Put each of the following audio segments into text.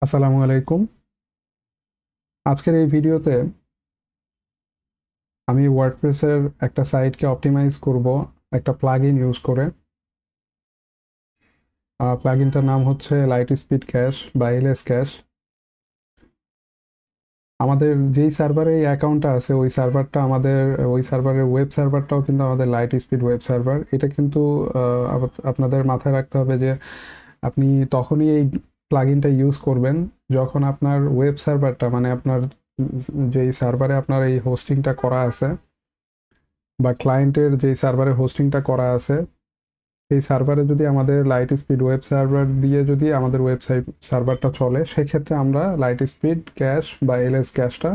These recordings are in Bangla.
আসসালামু আলাইকুম। আজকের এই ভিডিওতে আমি ওয়ার্ডপ্রেসের একটা সাইটকে অপটিমাইজ করব একটা প্লাগইন ইউজ করে। প্লাগইনটার নাম হচ্ছে লাইট স্পিড ক্যাশ বা এলএস ক্যাশ। আমাদের যেই সার্ভারে এই অ্যাকাউন্টটা আছে ওই সার্ভারের ওয়েব সার্ভারটাও কিন্তু আমাদের লাইট স্পিড ওয়েব সার্ভার। এটা কিন্তু আপনাদের মাথায় রাখতে হবে যে আপনি তখনই এই প্লাগইনটা ইউজ করবেন যখন আপনার ওয়েব সার্ভারটা মানে আপনার যেই সার্ভারে আপনার এই হোস্টিংটা করা আছে বা ক্লায়েন্টের যে সার্ভারে হোস্টিংটা করা আছে সেই সার্ভারে যদি আমাদের লাইট স্পিড ওয়েব সার্ভার দিয়ে যদি আমাদের ওয়েবসাইট সার্ভারটা চলে, সেক্ষেত্রে আমরা লাইট স্পিড ক্যাশ বা এলএস ক্যাশটা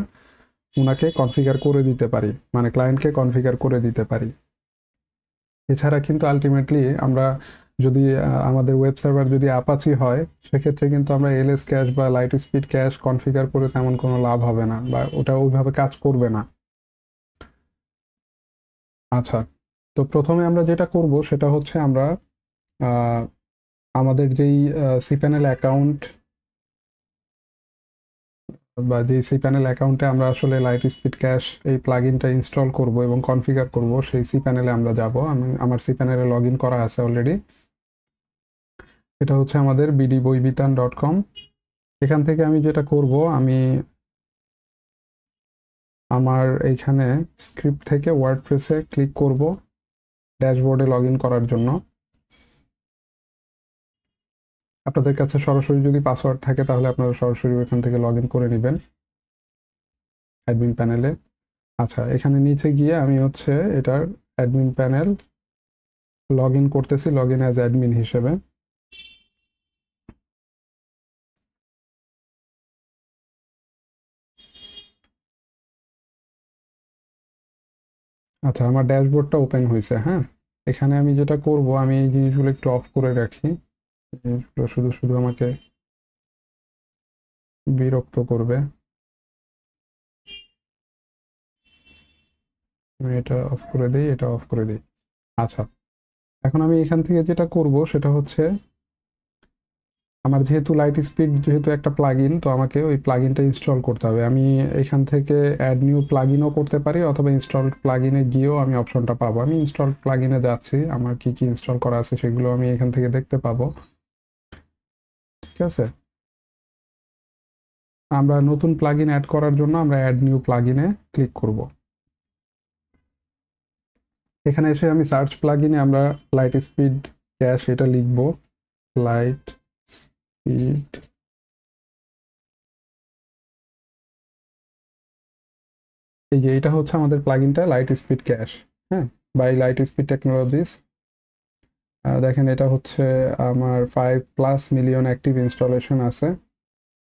ওনাকে কনফিগার করে দিতে পারি, মানে ক্লায়েন্টকে কনফিগার করে দিতে পারি। এছাড়া কিন্তু আলটিমেটলি আমরা যদি আমাদের ওয়েব সার্ভার যদি অ্যাপাচি হয়, সেক্ষেত্রে কিন্তু আমরা এলএস ক্যাশ বা লাইট স্পিড ক্যাশ কনফিগার করে তেমন কোনো লাভ হবে না বা ওটা ওইভাবে কাজ করবে না। আচ্ছা, তো প্রথমে আমরা যেটা করব সেটা হচ্ছে আমরা আমাদের যেই সিপ্যানেল অ্যাকাউন্ট বা যেই সিপ্যানেল অ্যাকাউন্টে আমরা আসলে লাইট স্পিড ক্যাশ এই প্লাগইনটা ইনস্টল করব এবং কনফিগার করব, সেই সিপ্যানেলে আমরা যাব। আমার সিপ্যানেলে লগ ইন করা আছে অলরেডি। এটা হচ্ছে আমাদের bdboibitan.com। এখান থেকে আমি যেটা করব, আমি আমার এইখানে স্ক্রিপ্ট থেকে ওয়ার্ডপ্রেসে ক্লিক করব ড্যাশবোর্ডে লগ ইন করার জন্য। আপনাদের কাছে সরাসরি যদি পাসওয়ার্ড থাকে তাহলে আপনারা সরাসরি ওইখান থেকে লগ ইন করে নেবেন অ্যাডমিন প্যানেলে। আচ্ছা, এখানে নিচে গিয়ে আমি হচ্ছে এটার অ্যাডমিন প্যানেল লগ ইন করতেছি, লগ ইন অ্যাজ অ্যাডমিন হিসেবে। আচ্ছা, আমার ড্যাশবোর্ডটা ওপেন হয়েছে। হ্যাঁ, এখানে আমি যেটা করব, আমি এই জিনিসগুলো একটু অফ করে রাখি। জিনিসগুলো শুধু শুধু আমাকে বিরক্ত করবে। আমি এটা অফ করে দিই, এটা অফ করে দিই। আচ্ছা, এখন আমি এখান থেকে যেটা করব সেটা হচ্ছে আমার যেহেতু লাইট স্পিড যেহেতু একটা প্লাগইন, তো আমাকে ওই প্লাগইনটা ইনস্টল করতে হবে। আমি এখান থেকে অ্যাড নিউ প্লাগইনও করতে পারি অথবা ইনস্টল প্লাগইনে গিয়েও আমি অপশনটা পাবো। আমি ইনস্টল প্লাগইনে যাচ্ছি, আমার কি কি ইনস্টল করা আছে সেগুলো আমি এখান থেকে দেখতে পাবো। ঠিক আছে, আমরা নতুন প্লাগইন অ্যাড করার জন্য আমরা অ্যাড নিউ প্লাগইনে ক্লিক করব। এখানে এসে আমি সার্চ প্লাগইনে আমরা লাইট স্পিড ক্যাশ এটা লিখব। লাইট স্পিড, এই যে এটা হচ্ছে আমাদের প্লাগইনটা লাইট স্পিড ক্যাশ। হ্যাঁ, বাই লাইট স্পিড টেকনোলজিস। দেখেন, এটা হচ্ছে আমার 5+ মিলিয়ন অ্যাক্টিভ ইনস্টলেশন আছে,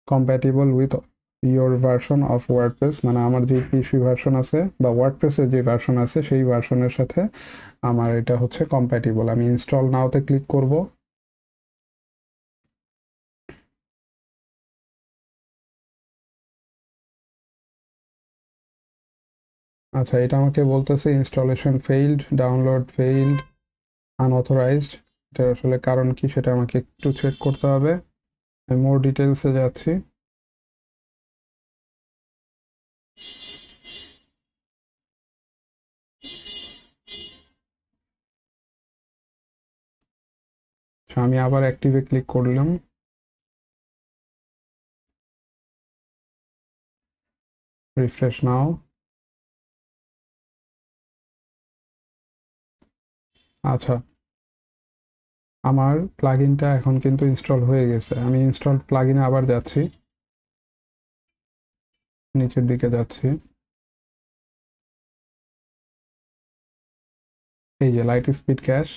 compatible with your version of WordPress, মানে আমার যে পিসি ভার্সন আছে বা ওয়ার্ডপ্রেসের যে ভার্সন আছে সেই ভার্সনের সাথে আমার এটা হচ্ছে কম্প্যাটিবল। আমি ইনস্টল নাওতে ক্লিক করব। আচ্ছা, এটা আমাকে বলতেছে installation failed, download failed, unauthorized. এটা আসলে কারণ কি সেটা আমাকে একটু চেক করতে হবে। আমি মোর ডিটেলসে যাচ্ছি। আমি আবার অ্যাক্টিভে ক্লিক করলাম, রিফ্রেশ নাও। আচ্ছা, আমার প্লাগইনটা এখন কিন্তু ইনস্টল হয়ে গেছে। আমি ইনস্টল প্লাগইনে আবার যাচ্ছি, নিচের দিকে যাচ্ছি। এই যে লাইট স্পিড ক্যাশ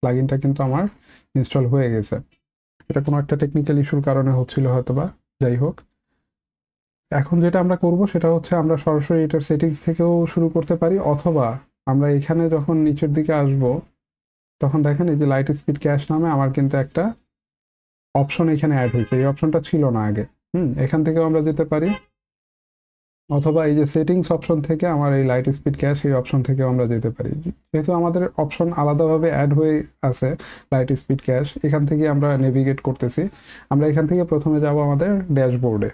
প্লাগইনটা কিন্তু আমার ইনস্টল হয়ে গেছে। এটা কোনো একটা টেকনিক্যাল ইস্যুর কারণে হচ্ছিল হয়তোবা, যাই হোক। এখন যেটা আমরা করব সেটা হচ্ছে আমরা সরাসরি এটার সেটিংস থেকেও শুরু করতে পারি, অথবা আমরা এখানে যখন নিচের দিকে আসব তখন দেখেন এই যে লাইট স্পিড ক্যাশ নামে আমার কিন্তু একটা অপশন এখানে অ্যাড হয়েছে। এই অপশনটা ছিল না আগে। এখান থেকেও আমরা যেতে পারি। অথবা এই যে সেটিংস অপশন থেকে আমার এই লাইট স্পিড ক্যাশ এই অপশন থেকে আমরা যেতে পারি। যেহেতু আমাদের অপশন আলাদাভাবে অ্যাড হয়ে আছে লাইট স্পিড ক্যাশ, এখান থেকে আমরা নেভিগেট করতেছি। আমরা এখান থেকে প্রথমে যাব আমাদের ড্যাশবোর্ডে।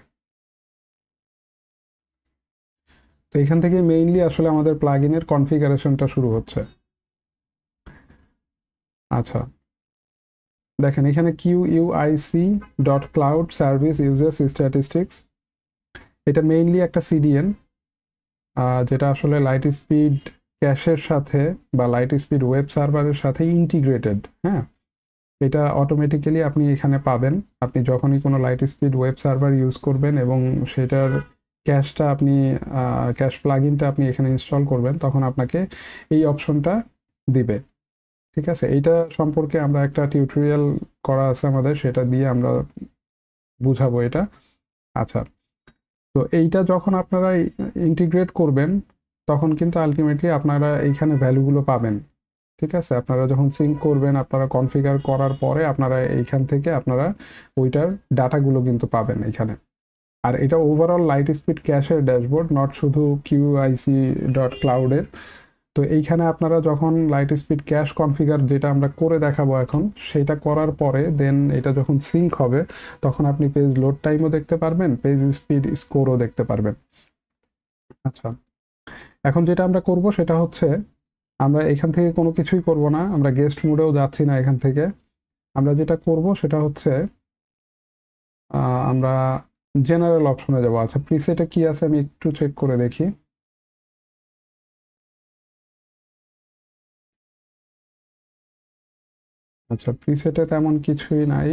তো এখান থেকে মেইনলি আসলে আমাদের প্লাগইনের কনফিগারেশনটা শুরু হচ্ছে। আচ্ছা, দেখেন এখানে QUIC.cloud service users statistics, এটা মেইনলি একটা CDN যেটা আসলে লাইট স্পিড ক্যাশের সাথে বা লাইট স্পিড ওয়েব সার্ভারের সাথে ইন্টিগ্রেটেড। হ্যাঁ, এটা অটোমেটিক্যালি আপনি এখানে পাবেন। আপনি যখনই কোনো light speed web server use করবেন এবং সেটার ক্যাশটা আপনি ক্যাশ প্লাগইনটা আপনি এখানে ইনস্টল করবেন, তখন আপনাকে এই অপশনটা দিবে। ঠিক আছে, এইটা সম্পর্কে আমরা একটা টিউটোরিয়াল করা আছে আমাদের, সেটা দিয়ে আমরা বুঝাবো এটা। আচ্ছা, তো এইটা যখন আপনারা ইন্টিগ্রেট করবেন তখন কিন্তু আলটিমেটলি আপনারা এইখানে ভ্যালুগুলো পাবেন। ঠিক আছে, আপনারা যখন সিঙ্ক করবেন, আপনারা কনফিগার করার পরে আপনারা এইখান থেকে আপনারা ওইটার ডাটাগুলো কিন্তু পাবেন এখানে। আর এটা ওভারঅল লাইট স্পিড ক্যাশের ড্যাশবোর্ড, নট শুধু QIC.cloud-এর। তো এইখানে আপনারা যখন লাইট স্পিড ক্যাশ কনফিগার, যেটা আমরা করে দেখাবো এখন, সেটা করার পরে দেন এটা যখন সিঙ্ক হবে তখন আপনি পেজ লোড টাইমও দেখতে পারবেন, পেজ স্পিড স্কোরও দেখতে পারবেন। আচ্ছা, এখন যেটা আমরা করব সেটা হচ্ছে আমরা এখান থেকে কোনো কিছুই করব না, আমরা গেস্ট মোডেও যাচ্ছি না এখান থেকে। আমরা যেটা করব সেটা হচ্ছে আমরা জেনারেল অপশনে যাব। আচ্ছা, প্রিসেটে কি আছে আমি একটু চেক করে দেখি। আচ্ছা, প্রিসেটে তেমন কিছুই নাই।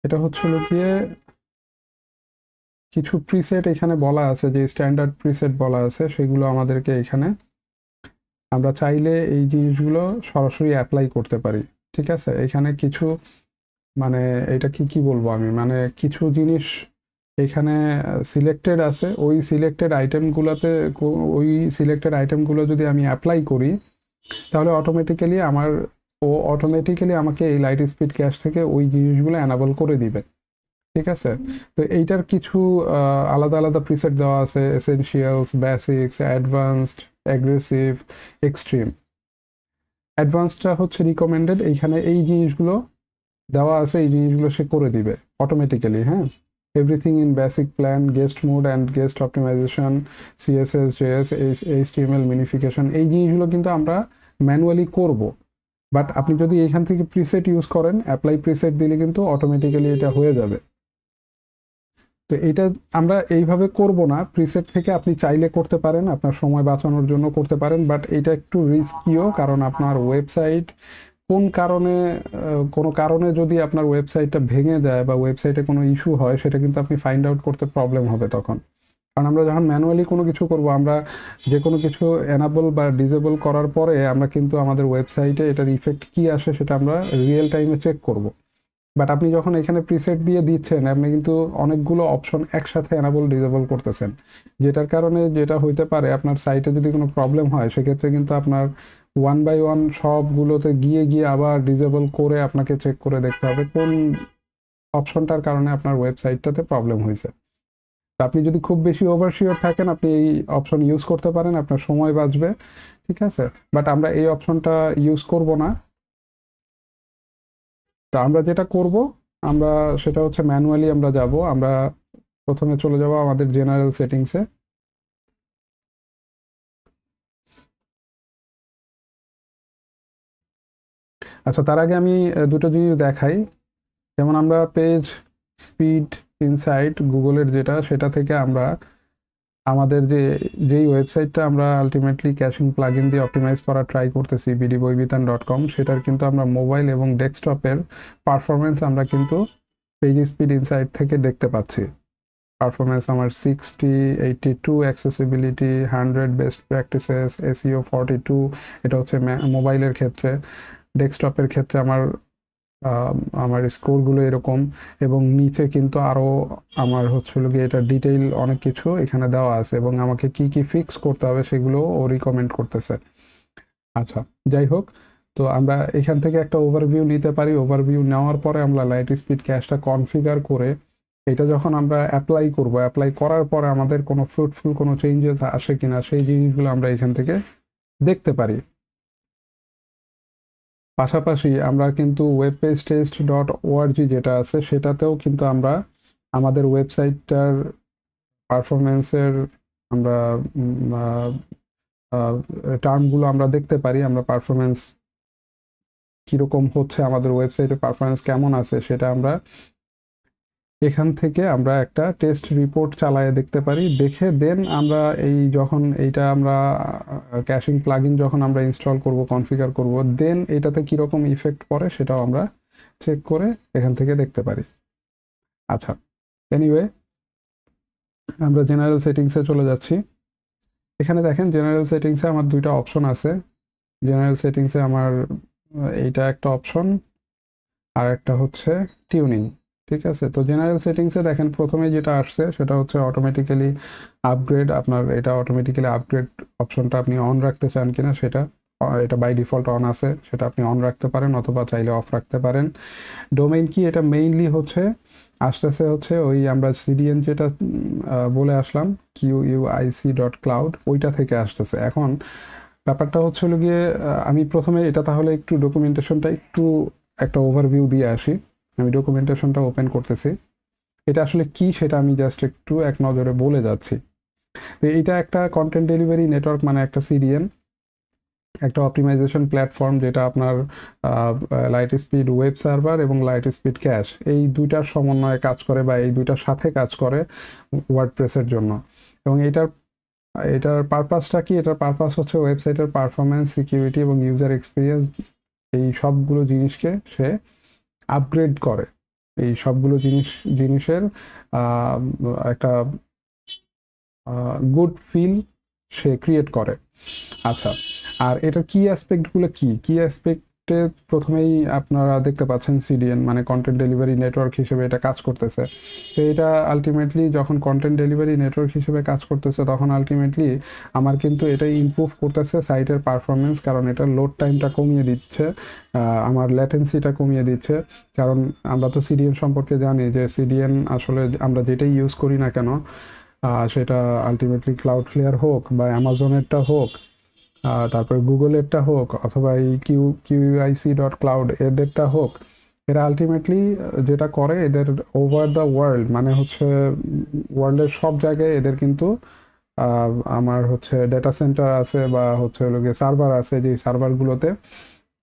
এটা হচ্ছিল গিয়ে কিছু প্রিসেট এখানে বলা আছে, যে স্ট্যান্ডার্ড প্রিসেট বলা আছে, সেগুলো আমাদেরকে এখানে আমরা চাইলে এই জিনিসগুলো সরাসরি অ্যাপ্লাই করতে পারি। ঠিক আছে, এখানে কিছু মানে এটা কি বলবো আমি, মানে কিছু জিনিস এখানে সিলেক্টেড আছে, ওই সিলেক্টেড আইটেমগুলোতে, ওই সিলেক্টেড আইটেমগুলো যদি আমি অ্যাপ্লাই করি তাহলে অটোমেটিক্যালি আমাকে এই লাইট স্পিড ক্যাশ থেকে ওই জিনিসগুলো অ্যানাবল করে দিবে। ঠিক আছে, তো এইটার কিছু আলাদা আলাদা প্রিসেট দেওয়া আছে, essentials, basics, advanced, aggressive, extreme. অ্যাডভান্সডটা হচ্ছে রিকমেন্ডেড, এইখানে এই জিনিসগুলো দেওয়া আছে, এই জিনিসগুলো সে করে দিবে অটোমেটিক্যালি। হ্যাঁ, everything in basic plan, guest mode and guest optimization, CSS, JS, HTML minification, এই জিনিসগুলো কিন্তু আমরা ম্যানুয়ালি করব। বাট আপনি যদি এখান থেকে প্রিসেট ইউজ করেন, অ্যাপ্লাই প্রিসেট দিলে কিন্তু অটোমেটিক্যালি এটা হয়ে যাবে। তো এটা আমরা এইভাবে করব না, প্রিসেট থেকে আপনি চাইলে করতে পারেন, আপনার সময় বাঁচানোর জন্য করতে পারেন, বাট এটা একটু রিস্কিও, কারণ আপনার ওয়েবসাইট কোনো কারণে যদি আপনার ওয়েবসাইটটা ভেঙে যায় বা ওয়েবসাইটে কোনো ইস্যু হয়, সেটা কিন্তু আপনি ফাইন্ড আউট করতে প্রবলেম হবে তখন। কারণ আমরা যখন ম্যানুয়ালি কোনো কিছু করব, আমরা যে কোনো কিছু এনাবল বা ডিসেবল করার পরে আমরা কিন্তু আমাদের ওয়েবসাইটে এটার ইফেক্ট কী আসে সেটা আমরা রিয়েল টাইমে চেক করব। বাট আপনি যখন এখানে প্রিসেট দিয়ে দিচ্ছেন, আপনি কিন্তু অনেকগুলো অপশন একসাথে এনাবল ডিসেবল করতেছেন, যেটার কারণে যেটা হইতে পারে, আপনার সাইটে যদি কোনো প্রবলেম হয় সেক্ষেত্রে কিন্তু আপনার ওয়ান বাই ওয়ান সবগুলোতে গিয়ে গিয়ে আবার ডিসেবল করে আপনাকে চেক করে দেখতে হবে কোন অপশনটার কারণে আপনার ওয়েবসাইটটাতে প্রবলেম হয়েছে। আপনি যদি খুব বেশি ওভারশিওর থাকেন, আপনি এই অপশন ইউজ করতে পারেন, আপনার সময় বাঁচবে। ঠিক আছে, বাট আমরা এই অপশনটা ইউজ করব না। তো আমরা যেটা করব, আমরা সেটা হচ্ছে ম্যানুয়ালি আমরা যাব, আমরা প্রথমে চলে যাব আমাদের জেনারেল সেটিংসে। আচ্ছা, তার আগে আমি দুটো জিনিস দেখাই। যেমন আমরা পেজ স্পিড ইনসাইট গুগলের যেটা, সেটা থেকে আমরা আমাদের যেই ওয়েবসাইটটা আমরা আলটিমেটলি ক্যাশিং প্লাগইন দিয়ে অপটিমাইজ করার ট্রাই করতেছি, bdboibitan.com, সেটার কিন্তু আমরা মোবাইল এবং ডেস্কটপের পারফরমেন্স আমরা কিন্তু পেজ স্পিড ইনসাইট থেকে দেখতে পাচ্ছি। পারফরমেন্স আমার 60, 82, অ্যাক্সেসিবিলিটি 100, বেস্ট প্র্যাকটিসেস, SEO 42, এটা হচ্ছে মোবাইলের ক্ষেত্রে। ডেস্কটপের ক্ষেত্রে আমার স্কোরগুলো এরকম, এবং নিচে কিন্তু আরও আমার হচ্ছিল গিয়ে এটা ডিটেইল অনেক কিছু এখানে দেওয়া আছে, এবং আমাকে কি কি ফিক্স করতে হবে সেগুলো ও রিকমেন্ড করতেছে। আচ্ছা, যাই হোক, তো আমরা এখান থেকে একটা ওভারভিউ নিতে পারি। ওভারভিউ নেওয়ার পরে আমরা লাইট স্পিড ক্যাশটা কনফিগার করে এটা যখন আমরা অ্যাপ্লাই করব, অ্যাপ্লাই করার পরে আমাদের কোনো ফ্রুটফুল কোনো চেঞ্জেস আসে কিনা সেই জিনিসগুলো আমরা এখান থেকে দেখতে পারি। পাশাপাশি আমরা কিন্তু webpageTest.org যেটা আছে সেটাতেও কিন্তু আমরা আমাদের ওয়েবসাইটটার পারফরমেন্সের আমরা টার্মগুলো আমরা দেখতে পারি। আমরা পারফরমেন্স কীরকম হচ্ছে, আমাদের ওয়েবসাইটের পারফরমেন্স কেমন আছে সেটা আমরা এখান থেকে আমরা একটা টেস্ট রিপোর্ট চালায়ে দেখতে পারি। দেখে দেন আমরা যখন এইটা আমরা ক্যাশিং প্লাগইন যখন আমরা ইনস্টল করব, কনফিগার করব, দেন এটাতে কীরকম ইফেক্ট পড়ে সেটাও আমরা চেক করে এখান থেকে দেখতে পারি। আচ্ছা, এনিওয়ে আমরা জেনারেল সেটিংসে চলে যাচ্ছি। এখানে দেখেন জেনারেল সেটিংসে আমার দুইটা অপশন আছে। জেনারেল সেটিংসে আমার এইটা একটা অপশন, আর একটা হচ্ছে টিউনিং। ঠিক আছে, তো জেনারেল সেটিংসে দেখেন প্রথমে যেটা আসছে সেটা হচ্ছে অটোমেটিক্যালি আপগ্রেড। আপনার এটা অটোমেটিক্যালি আপগ্রেড অপশনটা আপনি অন রাখতে চান কিনা সেটা, এটা বাই ডিফল্ট অন আছে, সেটা আপনি অন রাখতে পারেন অথবা চাইলে অফ রাখতে পারেন। ডোমেইন কি, এটা মেইনলি হচ্ছে আসতেছে হচ্ছে ওই আমরা সিডিএন যেটা বলে আসলাম QUIC.cloud, ওইটা থেকে আসতেছে। এখন ব্যাপারটা হচ্ছে হলো গিয়ে আমি প্রথমে এটা তাহলে একটু ডকুমেন্টেশনটা একটু একটা ওভারভিউ দিয়ে আসি। আমি ডকুমেন্টেশনটা ওপেন করতেছি। এটা আসলে কি সেটা আমি জাস্ট একটু এক নজরে বলে যাচ্ছি। তো এটা একটা কন্টেন্ট ডেলিভারি নেটওয়ার্ক, মানে একটা সিডিএন, একটা অপটিমাইজেশন প্ল্যাটফর্ম যেটা আপনার লাইট স্পিড ওয়েব সার্ভার এবং লাইট স্পিড ক্যাশ এই দুইটার সমন্বয়ে কাজ করে, বা এই দুইটার সাথে কাজ করে ওয়ার্ডপ্রেসের জন্য। এবং এটার পারপাসটা কি? এটার পারপাস হচ্ছে ওয়েবসাইটের পারফরমেন্স, সিকিউরিটি এবং ইউজার এক্সপিরিয়েন্স, এই সবগুলো জিনিসকে সে আপগ্রেড করে। এই সবগুলো জিনিসের একটা গুড ফিল সে ক্রিয়েট করে। আচ্ছা, আর এটার কি অ্যাসপেক্টগুলো কি অ্যাসপেক্টে প্রথমেই আপনারা দেখতে পাচ্ছেন সিডিএন মানে কন্টেন্ট ডেলিভারি নেটওয়ার্ক হিসেবে এটা কাজ করতেছে। তো এটা আলটিমেটলি যখন কন্টেন্ট ডেলিভারি নেটওয়ার্ক হিসেবে কাজ করতেছে তখন আলটিমেটলি আমার কিন্তু এটা ইমপ্রুভ করতেছে সাইটের পারফরমেন্স, কারণ এটা লোড টাইমটা কমিয়ে দিচ্ছে, আমার ল্যাটেন্সিটা কমিয়ে দিচ্ছে। কারণ আমরা তো সিডিএন সম্পর্কে জানি যে সিডিএন আসলে আমরা যেটাই ইউজ করি না কেন, সেটা আলটিমেটলি ক্লাউডফ্লেয়ার হোক বা অ্যামাজনেরটা হোক, তারপরে গুগলেরটা হোক, অথবা এই QUIC.cloud এদেরটা হোক, এরা আলটিমেটলি যেটা করে এদের ওভার দ্য ওয়ার্ল্ড, মানে হচ্ছে ওয়ার্ল্ডের সব জায়গায় এদের কিন্তু আমার হচ্ছে ডেটা সেন্টার আছে বা হচ্ছে সার্ভার আছে, যে সার্ভারগুলোতে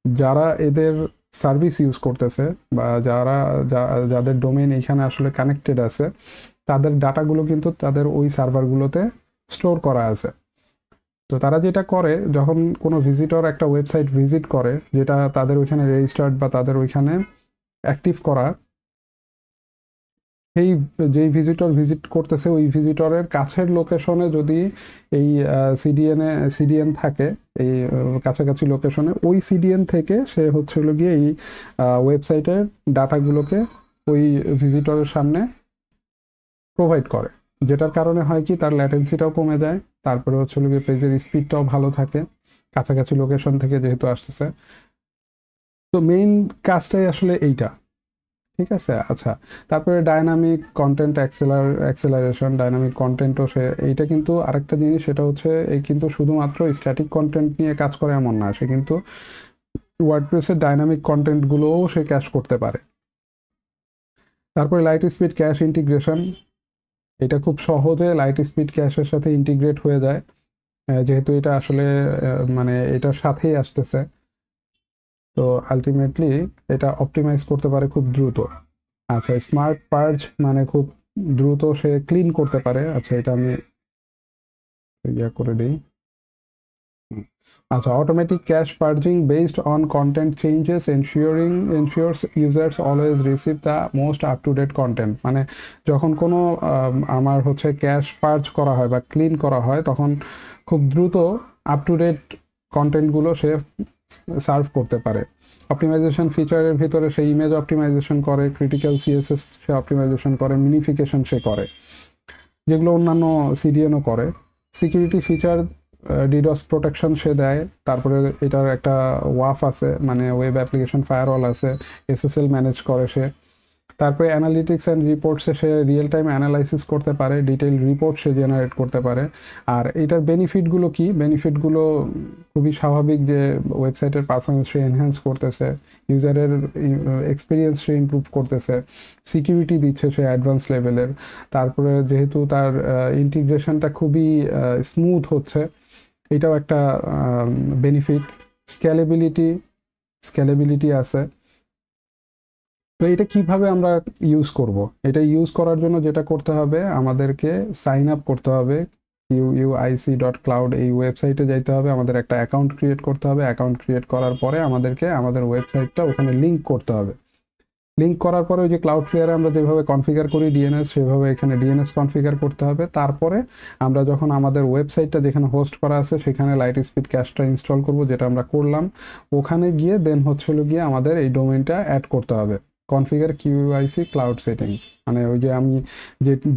যারা এদের সার্ভিস ইউজ করতেছে বা যাদের ডোমেইন এইখানে আসলে কানেক্টেড আছে, তাদের ডাটাগুলো কিন্তু তাদের ওই সার্ভারগুলোতে স্টোর করা আছে। তো তারা যেটা করে, যখন কোনো ভিজিটর একটা ওয়েবসাইট ভিজিট করে যেটা তাদের ওইখানে রেজিস্টার্ড বা তাদের ওইখানে অ্যাক্টিভ করা, সেই যেই ভিজিটর ভিজিট করতেছে ওই ভিজিটরের কাছের লোকেশনে যদি এই সিডিএন থাকে, এই কাছাকাছি লোকেশনে, ওই সিডিএন থেকে সে হচ্ছে হলো গিয়ে এই ওয়েবসাইটের ডাটাগুলোকে ওই ভিজিটরের সামনে প্রোভাইড করে, যেটার কারণে হয় কি তার ল্যাটেন্সিটাও কমে যায়, তারপরে হচ্ছে গিয়ে পেজের স্পিডটাও ভালো থাকে কাছাকাছি লোকেশন থেকে যেহেতু আসতেছে। তো মেইন কাজটাই আসলে এইটা। ঠিক আছে, আচ্ছা, তারপরে ডাইনামিক কন্টেন্ট অ্যাক্সেলারেশন, ডাইনামিক কন্টেন্টও সে, এইটা কিন্তু আরেকটা জিনিস, সেটা হচ্ছে এই কিন্তু শুধুমাত্র স্ট্যাটিক কন্টেন্ট নিয়ে কাজ করে এমন না, সে কিন্তু ওয়ার্ডপ্রেসের ডাইনামিক কন্টেন্টগুলোও সে ক্যাশ করতে পারে। তারপরে লাইট স্পিড ক্যাশ ইন্টিগ্রেশন, এটা খুব সহজে লাইট স্পিড ক্যাশের সাথে ইন্টিগ্রেট হয়ে যায়, যেহেতু এটা আসলে মানে এটার সাথেই আসতেছে, তো আলটিমেটলি এটা অপটিমাইজ করতে পারে খুব দ্রুত। আচ্ছা, স্মার্ট পার্জ মানে খুব দ্রুত সে ক্লিন করতে পারে। আচ্ছা, এটা আমি করে দিই। আচ্ছা, automatic cash purging based on content changes ensures users always receive the most up to date content, মানে যখন কোনো আমার হচ্ছে ক্যাশ পার্জ করা হয় বা ক্লিন করা হয় তখন খুব দ্রুত আপ টু ডেট কন্টেন্টগুলো সে সার্ভ করতে পারে। অপটিমাইজেশন ফিচারের ভিতরে সে ইমেজ অপটিমাইজেশন করে, ক্রিটিক্যাল সিএসএস সে অপটিমাইজেশন করে, মিনিফিকেশন সে করে, যেগুলো অন্যান্য সিডিএনও করে। সিকিউরিটি ফিচার ডিডস প্রোটেকশন সে দেয়, তারপরে এটার একটা ওয়াফ আছে, মানে ওয়েব অ্যাপ্লিকেশন ফায়ারওয়াল আছে, এসএসএল ম্যানেজ করে সে। তারপরে অ্যানালিটিক্স অ্যান্ড রিপোর্টসে সে রিয়েল টাইম অ্যানালাইসিস করতে পারে, ডিটেইল রিপোর্ট সে জেনারেট করতে পারে। আর এটার বেনিফিটগুলো কি? বেনিফিটগুলো খুবই স্বাভাবিক, যে ওয়েবসাইটের পারফরমেন্স সে এনহ্যান্স করতেছে, ইউজারের এক্সপিরিয়েন্স সে ইমপ্রুভ করতেছে, সিকিউরিটি দিচ্ছে সে অ্যাডভান্স লেভেলের। তারপরে যেহেতু তার ইন্টিগ্রেশনটা খুবই স্মুথ হচ্ছে, এটাও একটা বেনিফিট। স্কেলেবিলিটি আছে। তো এটা কিভাবে আমরা ইউজ করব? এটা ইউজ করার জন্য যেটা করতে হবে, আমাদেরকে সাইন আপ করতে হবে QUIC.cloud এই ওয়েবসাইটে যাইতে হবে, আমাদের একটা অ্যাকাউন্ট ক্রিয়েট করতে হবে। অ্যাকাউন্ট ক্রিয়েট করার পরে আমাদেরকে আমাদের ওয়েবসাইটটা ওখানে লিঙ্ক করতে হবে। লিঙ্ক করার পরে ওই যে ক্লাউডফ্লেয়ারে আমরা যেভাবে কনফিগার করি ডিএনএস, সেভাবে এখানে ডিএনএস কনফিগার করতে হবে। তারপরে আমরা যখন আমাদের ওয়েবসাইটটা যেখানে হোস্ট করা আছে সেখানে লাইট স্পিড ক্যাশটা ইনস্টল করব, যেটা আমরা করলাম। ওখানে গিয়ে দেন গিয়ে আমাদের এই ডোমেইনটা অ্যাড করতে হবে, কনফিগার QUIC ক্লাউড সেটিংস। মানে ওই যে আমি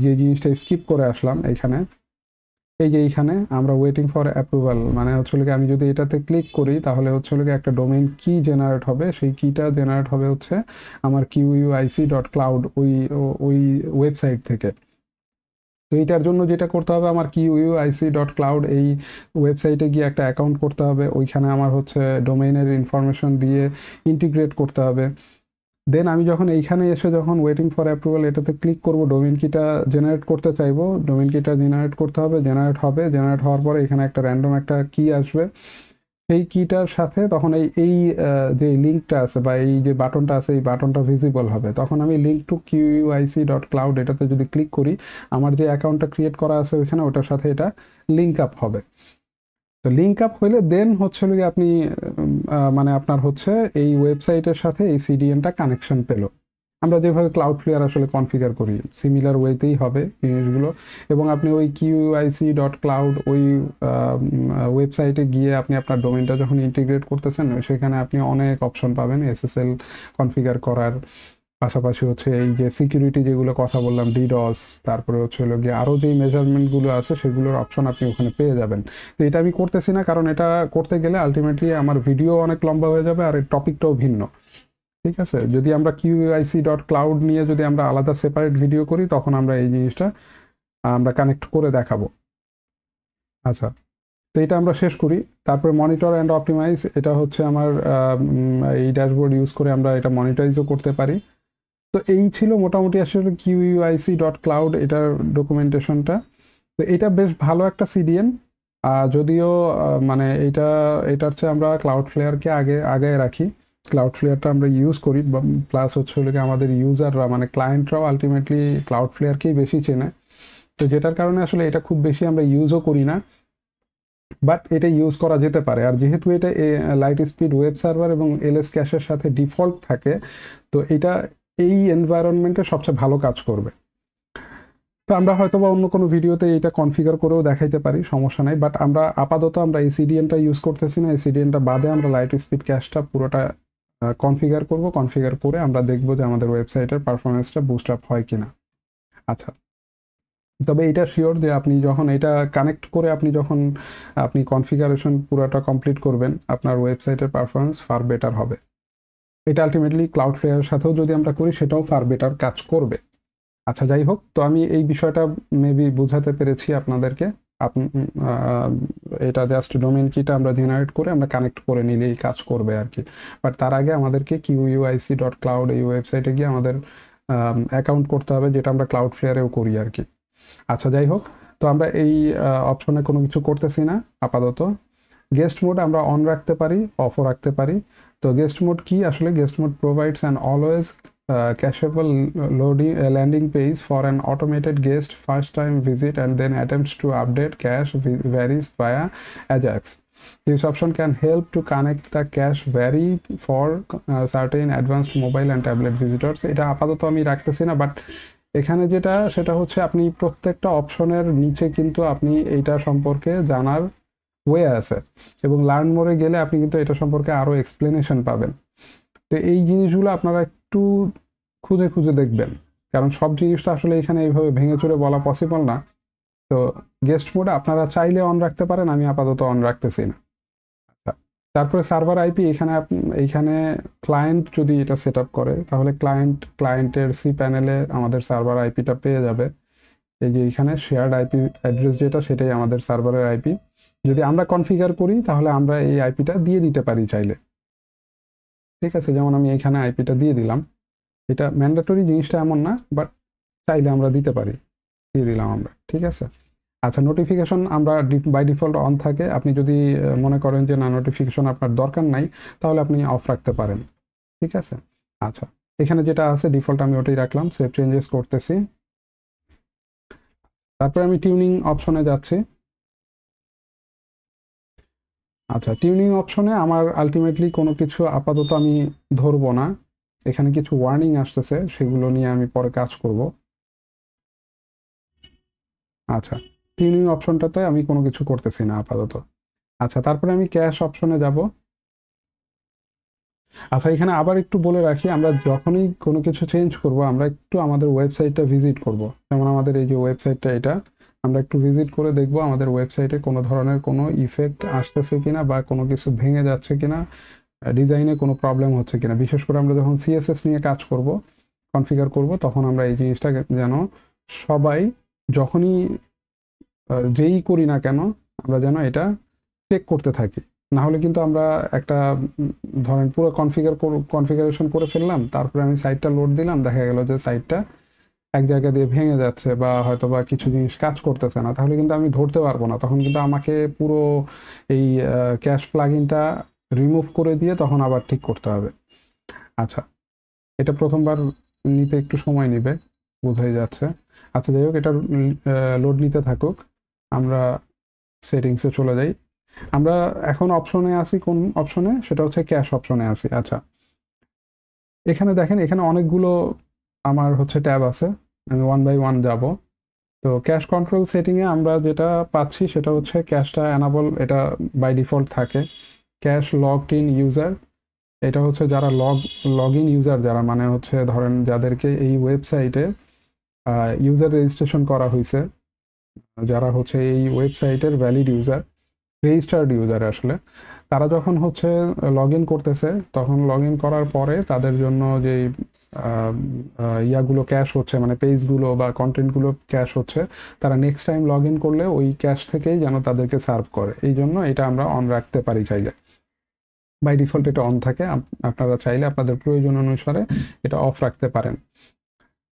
যে জিনিসটা স্কিপ করে আসলাম এখানে, এই যে এইখানে আমরা ওয়েটিং ফর অ্যাপ্রুভাল, মানে আমি যদি এটাতে ক্লিক করি তাহলে একটা ডোমেইন কি জেনারেট হবে। সেই কিটা জেনারেট হবে আমার QUIC.cloud ওই ওয়েবসাইট থেকে। তো এইটার জন্য যেটা করতে হবে, আমার QUIC.cloud এই ওয়েবসাইটে গিয়ে একটা অ্যাকাউন্ট করতে হবে। ওইখানে আমার ডোমেইনের ইনফরমেশন দিয়ে ইন্টিগ্রেট করতে হবে। দেন আমি যখন এইখানে এসে যখন ওয়েটিং ফর অ্যাপ্রুভাল এটাতে ক্লিক করব, ডোমেইন কিটা জেনারেট করতে চাইবো, ডোমেইন কিটা জেনারেট করতে হবে, জেনারেট হওয়ার পরে এখানে একটা র্যান্ডম একটা কি আসবে। সেই কিটার সাথে তখন এই যে লিঙ্কটা আছে বা এই যে বাটনটা আছে, এই বাটনটা ভিজিবল হবে। তখন আমি লিঙ্ক টু QUIC.cloud এটাতে যদি ক্লিক করি, আমার যে অ্যাকাউন্টটা ক্রিয়েট করা আছে ওইখানে, ওটার সাথে এটা লিঙ্ক আপ হবে। তো লিঙ্ক আপ হইলে দেন আপনি মানে আপনার এই ওয়েবসাইটের সাথে এই সিডিএনটা কানেকশন পেল। আমরা যেভাবে ক্লাউডফ্লেয়ার আসলে কনফিগার করি সিমিলার ওয়েতেই হবে জিনিসগুলো। এবং আপনি ওই QUIC.cloud ওই ওয়েবসাইটে গিয়ে আপনি আপনার ডোমেইনটা যখন ইন্টিগ্রেট করতেছেন, সেখানে আপনি অনেক অপশন পাবেন SSL কনফিগার করার। পাশাপাশি এই যে সিকিউরিটি যেগুলো কথা বললাম, DDoS, তারপরে গিয়ে আরও যেই মেজারমেন্টগুলো আছে সেগুলোর অপশন আপনি ওখানে পেয়ে যাবেন। তো এটা আমি করতেছি না, কারণ এটা করতে গেলে আলটিমেটলি আমার ভিডিও অনেক লম্বা হয়ে যাবে, আর এর টপিকটাও ভিন্ন। ঠিক আছে, যদি আমরা QUIC.cloud নিয়ে যদি আমরা আলাদা সেপারেট ভিডিও করি, তখন আমরা এই জিনিসটা আমরা কানেক্ট করে দেখাবো। আচ্ছা, তো এটা আমরা শেষ করি। তারপরে মনিটর অ্যান্ড অপটিমাইজ, এটা আমার এই ড্যাশবোর্ড ইউজ করে আমরা এটা মনিটাইজও করতে পারি। তো এই ছিল মোটামুটি আসলে QUIC.cloud এটার ডকুমেন্টেশনটা। তো এটা বেশ ভালো একটা CDN, যদিও মানে এটার চেয়ে আমরা ক্লাউডফ্লেয়ারকে আগে রাখি। ক্লাউডফ্লেয়ারটা আমরা ইউজ করি, প্লাস আমাদের ইউজাররা মানে ক্লায়েন্টরাও আলটিমেটলি ক্লাউডফ্লেয়ারকেই বেশি চেনে। তো যেটার কারণে আসলে এটা খুব বেশি আমরা ইউজও করি না, বাট এটা ইউজ করা যেতে পারে। আর যেহেতু এটা লাইট স্পিড ওয়েব সার্ভার এবং LS ক্যাশের সাথে ডিফল্ট থাকে, তো এটা এই এনভায়রনমেন্টে সবচেয়ে ভালো কাজ করবে। তো আমরা হয়তো বা অন্য কোনো ভিডিওতে এটা কনফিগার করেও দেখাইতে পারি, সমস্যা নাই। বাট আমরা আপাতত আমরা এই CDNটা ইউজ করতেছি না। এই CDNটা বাদে আমরা লাইট স্পিড ক্যাশটা পুরোটা কনফিগার করব। কনফিগার করে আমরা দেখব যে আমাদের ওয়েবসাইটের পারফরমেন্সটা বুস্ট আপ হয় কিনা। আচ্ছা, তবে এটা শিওর যে আপনি যখন এটা কানেক্ট করে আপনি কনফিগারেশন পুরোটা কমপ্লিট করবেন, আপনার ওয়েবসাইটের পারফরমেন্স ফার বেটার হবে। এটা আলটিমেটলি ক্লাউডফ্লেয়ারের সাথেও যদি আমরা করি, সেটাও ফার বেটার কাজ করবে। আচ্ছা, যাই হোক, তো আমি এই বিষয়টা মেবি বোঝাতে পেরেছি আপনাদেরকে। এটা জাস্ট ডোমেইন কিটা আমরা জেনারেট করে আমরা কানেক্ট করে নিলেই কাজ করবে আর কি। বাট তার আগে আমাদেরকে QUIC.cloud এই ওয়েবসাইটে গিয়ে আমাদের অ্যাকাউন্ট করতে হবে, যেটা আমরা ক্লাউডফ্লেয়ারেও করি আর কি। আচ্ছা, যাই হোক, তো আমরা এই অপশনে কোনো কিছু করতেছি না আপাতত। গেস্ট মোড আমরা অন রাখতে পারি, অফও রাখতে পারি। তো গেস্ট মোড কি? আসলে guest mode provides an always cacheable landing page for an automated guest first time visit and then attempts to update cache varies via Ajax. This option can help to connect the cache vary for certain advanced mobile and tablet visitors. এটা আপাতত আমি রাখতেছি না, বাট এখানে সেটা আপনি প্রত্যেকটা অপশনের নিচে কিন্তু আপনি এইটা সম্পর্কে জানার ওয়ে আছে, এবং লার্ন মোরে গেলে আপনি কিন্তু এটা সম্পর্কে আরও এক্সপ্লেনেশন পাবেন। তো এই জিনিসগুলো আপনারা একটু খুঁজে খুঁজে দেখবেন, কারণ সব জিনিসটা আসলে এখানে এইভাবে ভেঙে চুরে বলা পসিবল না। তো গেস্ট মোডে আপনারা চাইলে অন রাখতে পারেন, আমি আপাতত অন রাখতেছি না। আচ্ছা, তারপরে সার্ভার আইপি, এইখানে ক্লায়েন্ট যদি এটা সেট আপ করে তাহলে ক্লায়েন্টের সি প্যানেলে আমাদের সার্ভার আইপিটা পেয়ে যাবে। এই যে এখানে শেয়ার্ড আইপি অ্যাড্রেস যেটা, সেটাই আমাদের সার্ভারের আইপি। যদি আমরা কনফিগার করি তাহলে আমরা এই আইপিটা দিয়ে দিতে পারি চাইলে, ঠিক আছে। যেমন আমি এখানে আইপিটা দিয়ে দিলাম, এটা ম্যান্ডেটরি জিনিসটা এমন না, বাট চাইলে আমরা দিতে পারি, দিয়ে দিলাম আমরা, ঠিক আছে। আচ্ছা, নোটিফিকেশন আমরা বাই ডিফল্ট অন থাকে। আপনি যদি মনে করেন যে না নোটিফিকেশন আপনার দরকার নাই, তাহলে আপনি অফ রাখতে পারেন, ঠিক আছে। আচ্ছা, এখানে যেটা আছে ডিফল্ট আমি ওটাই রাখলাম, সেভ চেঞ্জেস করতেছি। তারপরে আমি টিউনিং অপশনে যাচ্ছি। আচ্ছা, টিউনিং অপশনে আমার আলটিমেটলি কোনো কিছু আপাতত আমি ধরবো না, এখানে কিছু ওয়ার্নিং আসতেছে, সেগুলো নিয়ে আমি পরে কাজ করব। আচ্ছা, টিউনিং অপশনটাতে আমি কোনো কিছু করতেছি না আপাতত। আচ্ছা, তারপরে আমি ক্যাশ অপশনে যাব। আচ্ছা, এখানে আবার একটু বলে রাখি, আমরা যখনই কোনো কিছু চেঞ্জ করব আমরা একটু আমাদের ওয়েবসাইটটা ভিজিট করব। যেমন আমাদের এই যে ওয়েবসাইটটা, এটা আমরা একটু ভিজিট করে দেখব আমাদের ওয়েবসাইটে কোনো ধরনের কোনো ইফেক্ট আসতেছে কিনা, বা কোনো কিছু ভেঙে যাচ্ছে কিনা, ডিজাইনে কোনো প্রবলেম হচ্ছে কিনা। বিশেষ করে আমরা যখন সিএসএস নিয়ে কাজ করব, কনফিগার করব, তখন আমরা এই জিনিসটা যেন সবাই যখনই যেই করি না কেন আমরা যেন এটা চেক করতে থাকি। না হলে কিন্তু আমরা একটা ধরেন পুরো কনফিগারেশন করে ফেললাম, তারপরে আমি সাইটটা লোড দিলাম, দেখা গেল যে সাইটটা এক জায়গা দিয়ে ভেঙে যাচ্ছে বা হয়তো বা কিছু জিনিস কাজ করতেছে না, তাহলে কিন্তু আমি ধরতে পারবো না। তখন কিন্তু আমাকে পুরো এই ক্যাশ প্লাগইনটা রিমুভ করে দিয়ে তখন আবার ঠিক করতে হবে। আচ্ছা, এটা প্রথমবার নিতে একটু সময় নেবে, বোঝাই যাচ্ছে। আচ্ছা, যাই হোক, এটা লোড নিতে থাকুক, আমরা সেটিংসে চলে যাই। আমরা এখন অপশনে আছি, কোন অপশনে? সেটা হচ্ছে ক্যাশ অপশনে আছি। আচ্ছা, এখানে দেখেন, এখানে অনেকগুলো আমার হচ্ছে ট্যাব আছে, আমি ওয়ান বাই ওয়ান যাব। তো ক্যাশ কন্ট্রোল সেটিংয়ে আমরা যেটা পাচ্ছি সেটা হচ্ছে ক্যাশটা অ্যানাবল, এটা বাই ডিফল্ট থাকে। ক্যাশ লগড ইন ইউজার, এটা হচ্ছে যারা লগ ইন ইউজার, যারা মানে হচ্ছে ধরেন যাদেরকে এই ওয়েবসাইটে ইউজার রেজিস্ট্রেশন করা হয়েছে, যারা হচ্ছে এই ওয়েবসাইটের ভ্যালিড ইউজার, রেজিস্টার্ড ইউজার আসলে, তারা যখন হচ্ছে লগ ইন করতেছে, তখন লগ ইন করার পরে তাদের জন্য যেই ইয়াগুলো ক্যাশ হচ্ছে, মানে পেজগুলো বা কন্টেন্টগুলো ক্যাশ হচ্ছে, তারা নেক্সট টাইম লগ ইন করলে ওই ক্যাশ থেকেই যেন তাদেরকে সার্ভ করে। এই জন্য এটা আমরা অন রাখতে পারি চাইলে। বাই ডিফল্ট এটা অন থাকে, আপনারা চাইলে আপনাদের প্রয়োজন অনুসারে এটা অফ রাখতে পারেন।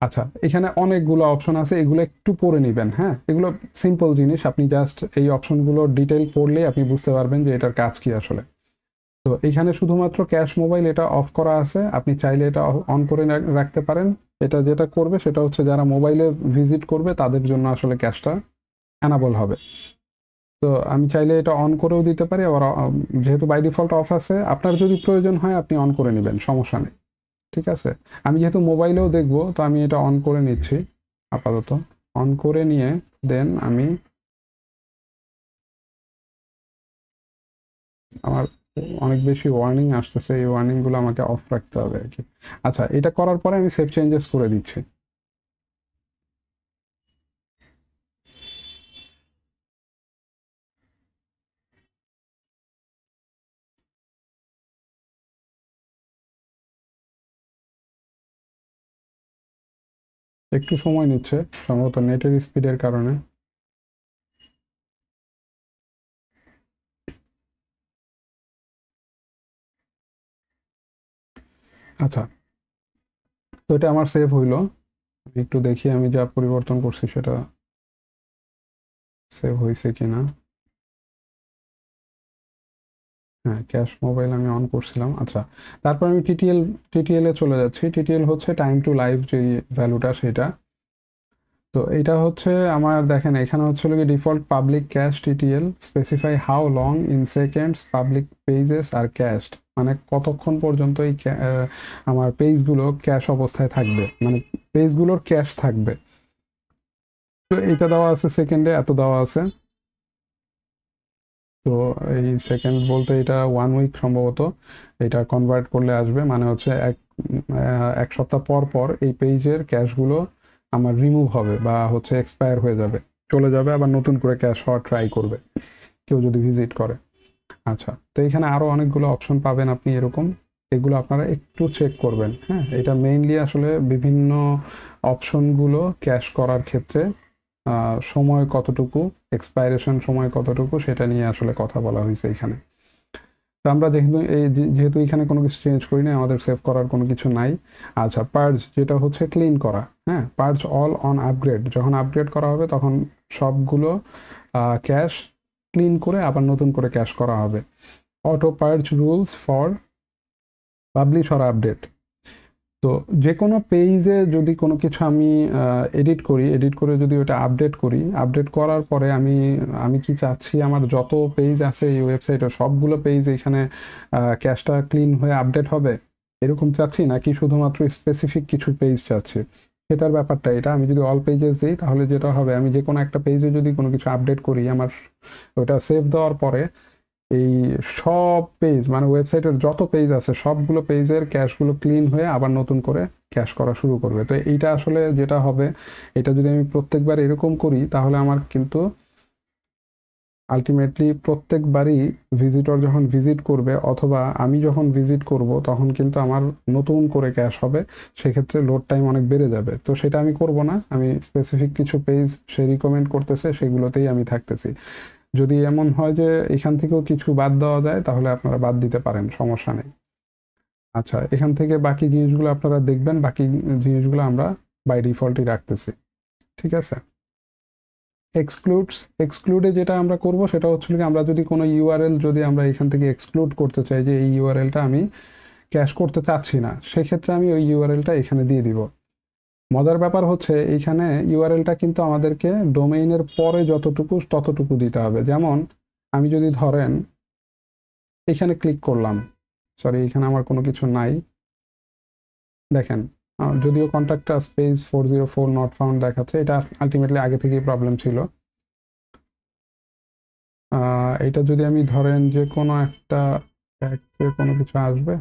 আচ্ছা, এখানে অনেকগুলো অপশন আছে, এগুলো একটু পড়ে নেবেন। হ্যাঁ, এগুলো সিম্পল জিনিস, আপনি জাস্ট এই অপশনগুলো ডিটেইল পড়লেই আপনি বুঝতে পারবেন যে এটার কাজ কি আসলে। তো এখানে শুধুমাত্র ক্যাশ মোবাইল এটা অফ করা আছে, আপনি চাইলে এটা অন করে রাখতে পারেন। এটা যেটা করবে সেটা হচ্ছে যারা মোবাইলে ভিজিট করবে তাদের জন্য আসলে ক্যাশটা অ্যানাবল হবে। তো আমি চাইলে এটা অন করেও দিতে পারি, আবার যেহেতু বাই ডিফল্ট অফ আছে, আপনার যদি প্রয়োজন হয় আপনি অন করে নেবেন, সমস্যা নেই, ঠিক আছে। আমি যেহেতু মোবাইলেও দেখবো, তো আমি এটা অন করে নিচ্ছি আপাতত। অন করে নিয়ে দেন আমি আমার অনেক বেশি ওয়ার্নিং আসতেছে, এই ওয়ার্নিংগুলো আমাকে অফ রাখতে হবে আর কি। আচ্ছা, এটা করার পরে আমি সেভ চেঞ্জেস করে দিচ্ছি। একটু সময় নিচ্ছে, সম্ভবত নেটের স্পিডের কারণে। আচ্ছা, তো এটা আমার সেভ হইলো, একটু দেখি আমি যা পরিবর্তন করছি সেটা সেভ হয়েছে কিনা। হ্যাঁ, ক্যাশ মোবাইল আমি অন করছিলাম। আচ্ছা, তারপর আমি টিটিএল এ চলে যাচ্ছি। টিটিএল হচ্ছে টাইম টু লাইভ যে ভ্যালুটা, সেটা। তো এটা হচ্ছে আমার, দেখেন এখানে হচ্ছে কি default public cache TTL specify how long in seconds public pages are cached, মানে কতক্ষণ পর্যন্ত এই আমার পেজগুলো ক্যাশ অবস্থায় থাকবে, মানে পেজগুলোর ক্যাশ থাকবে। তো এটা দেওয়া আছে সেকেন্ডে, এত দেওয়া আছে। তো এই সেকেন্ড বলতে এটা 1 উইক সম্ভবত, এটা কনভার্ট করলে আসবে, মানে হচ্ছে এক সপ্তাহ পর পর এই পেজের ক্যাশগুলো আমার রিমুভ হবে বা হচ্ছে এক্সপায়ার হয়ে যাবে, চলে যাবে, আবার নতুন করে ক্যাশ হওয়ার ট্রাই করবে কেউ যদি ভিজিট করে। আচ্ছা, তো এখানে আরো অনেকগুলো অপশন পাবেন আপনি এরকম, এগুলো আপনারা একটু চেক করবেন। হ্যাঁ, এটা মেইনলি আসলে বিভিন্ন অপশনগুলো ক্যাশ করার ক্ষেত্রে সময় কতটুকু, এক্সপাইরেশন সময় কতটুকু, সেটা নিয়ে আসলে কথা বলা হয়েছে এখানে। তো আমরা যেহেতু এখানে কোনো কিছু চেঞ্জ করি না, আমাদের সেভ করার কোনো কিছু নাই। আচ্ছা, পার্জ যেটা হচ্ছে ক্লিন করা। হ্যাঁ, পার্জ অল অন আপগ্রেড, যখন আপগ্রেড করা হবে তখন সবগুলো ক্যাশ ক্লিন করে আবার নতুন করে ক্যাশ করা হবে। Auto purge rules for publish or update. তো যে কোনো পেজে যদি কোনো কিছু আমি এডিট করে যদি ওটা আপডেট করি, আপডেট করার পরে আমি কি চাচ্ছি, আমার যত পেজ আছে এই ওয়েবসাইটে সবগুলো পেজ এখানে ক্যাশটা ক্লিন হয়ে আপডেট হবে এরকম চাচ্ছি, নাকি শুধুমাত্র স্পেসিফিক কিছু পেজ চাচ্ছি, সেটার ব্যাপারটা এটা। আমি যদি অল পেজেস দিই তাহলে যেটা হবে, আমি যে কোনো একটা পেজে যদি কোনো কিছু আপডেট করি, আমার ওটা সেভ দেওয়ার পরে এই সব পেজ, মানে ওয়েবসাইটের যত পেজ আছে সবগুলো পেজের ক্যাশগুলো ক্লিন হয়ে আবার নতুন করে ক্যাশ করা শুরু করবে। তো এইটা আসলে যেটা হবে, এটা যদি আমি প্রত্যেকবার এরকম করি তাহলে আমার কিন্তু আলটিমেটলি প্রত্যেকবারই ভিজিটর যখন ভিজিট করবে অথবা আমি যখন ভিজিট করব তখন কিন্তু আমার নতুন করে ক্যাশ হবে, সেক্ষেত্রে লোড টাইম অনেক বেড়ে যাবে। তো সেটা আমি করব না, আমি স্পেসিফিক কিছু পেজ সে রিকমেন্ড করতেছে সেগুলোতেই আমি থাকতেছি। যদি এমন হয় যে এখান থেকেও কিছু বাদ দেওয়া যায় তাহলে আপনারা বাদ দিতে পারেন, সমস্যা নেই। আচ্ছা, এখান থেকে বাকি জিনিসগুলো আপনারা দেখবেন, বাকি জিনিসগুলো আমরা বাই ডিফল্টই রাখতেছি। ঠিক আছে। এক্সক্লুডে যেটা আমরা করব সেটা হচ্ছে কি, আমরা যদি কোনো ইউআরএল যদি আমরা এখান থেকে এক্সক্লুড করতে চাই যে এই ইউআরএলটা আমি ক্যাশ করতে চাচ্ছি না, সেক্ষেত্রে আমি ওই ইউআরএলটা এখানে দিয়ে দিব। মজার ব্যাপার হচ্ছে এইখানে ইউআরএলটা কিন্তু আমাদেরকে ডোমেইনের পরে যতটুকু ততটুকু দিতে হবে। যেমন আমি যদি ধরেন এখানে ক্লিক করলাম, সরি এখানে আমার কোনো কিছু নাই, দেখেন যদিও কন্ট্যাক্টটা স্পেস 404 নট ফাউন্ড দেখাচ্ছে, এটা আলটিমেটলি আগে থেকেই প্রবলেম ছিল। এটা যদি আমি ধরেন যে কোনো একটা ট্যাক্সে কোনো কিছু আসবে,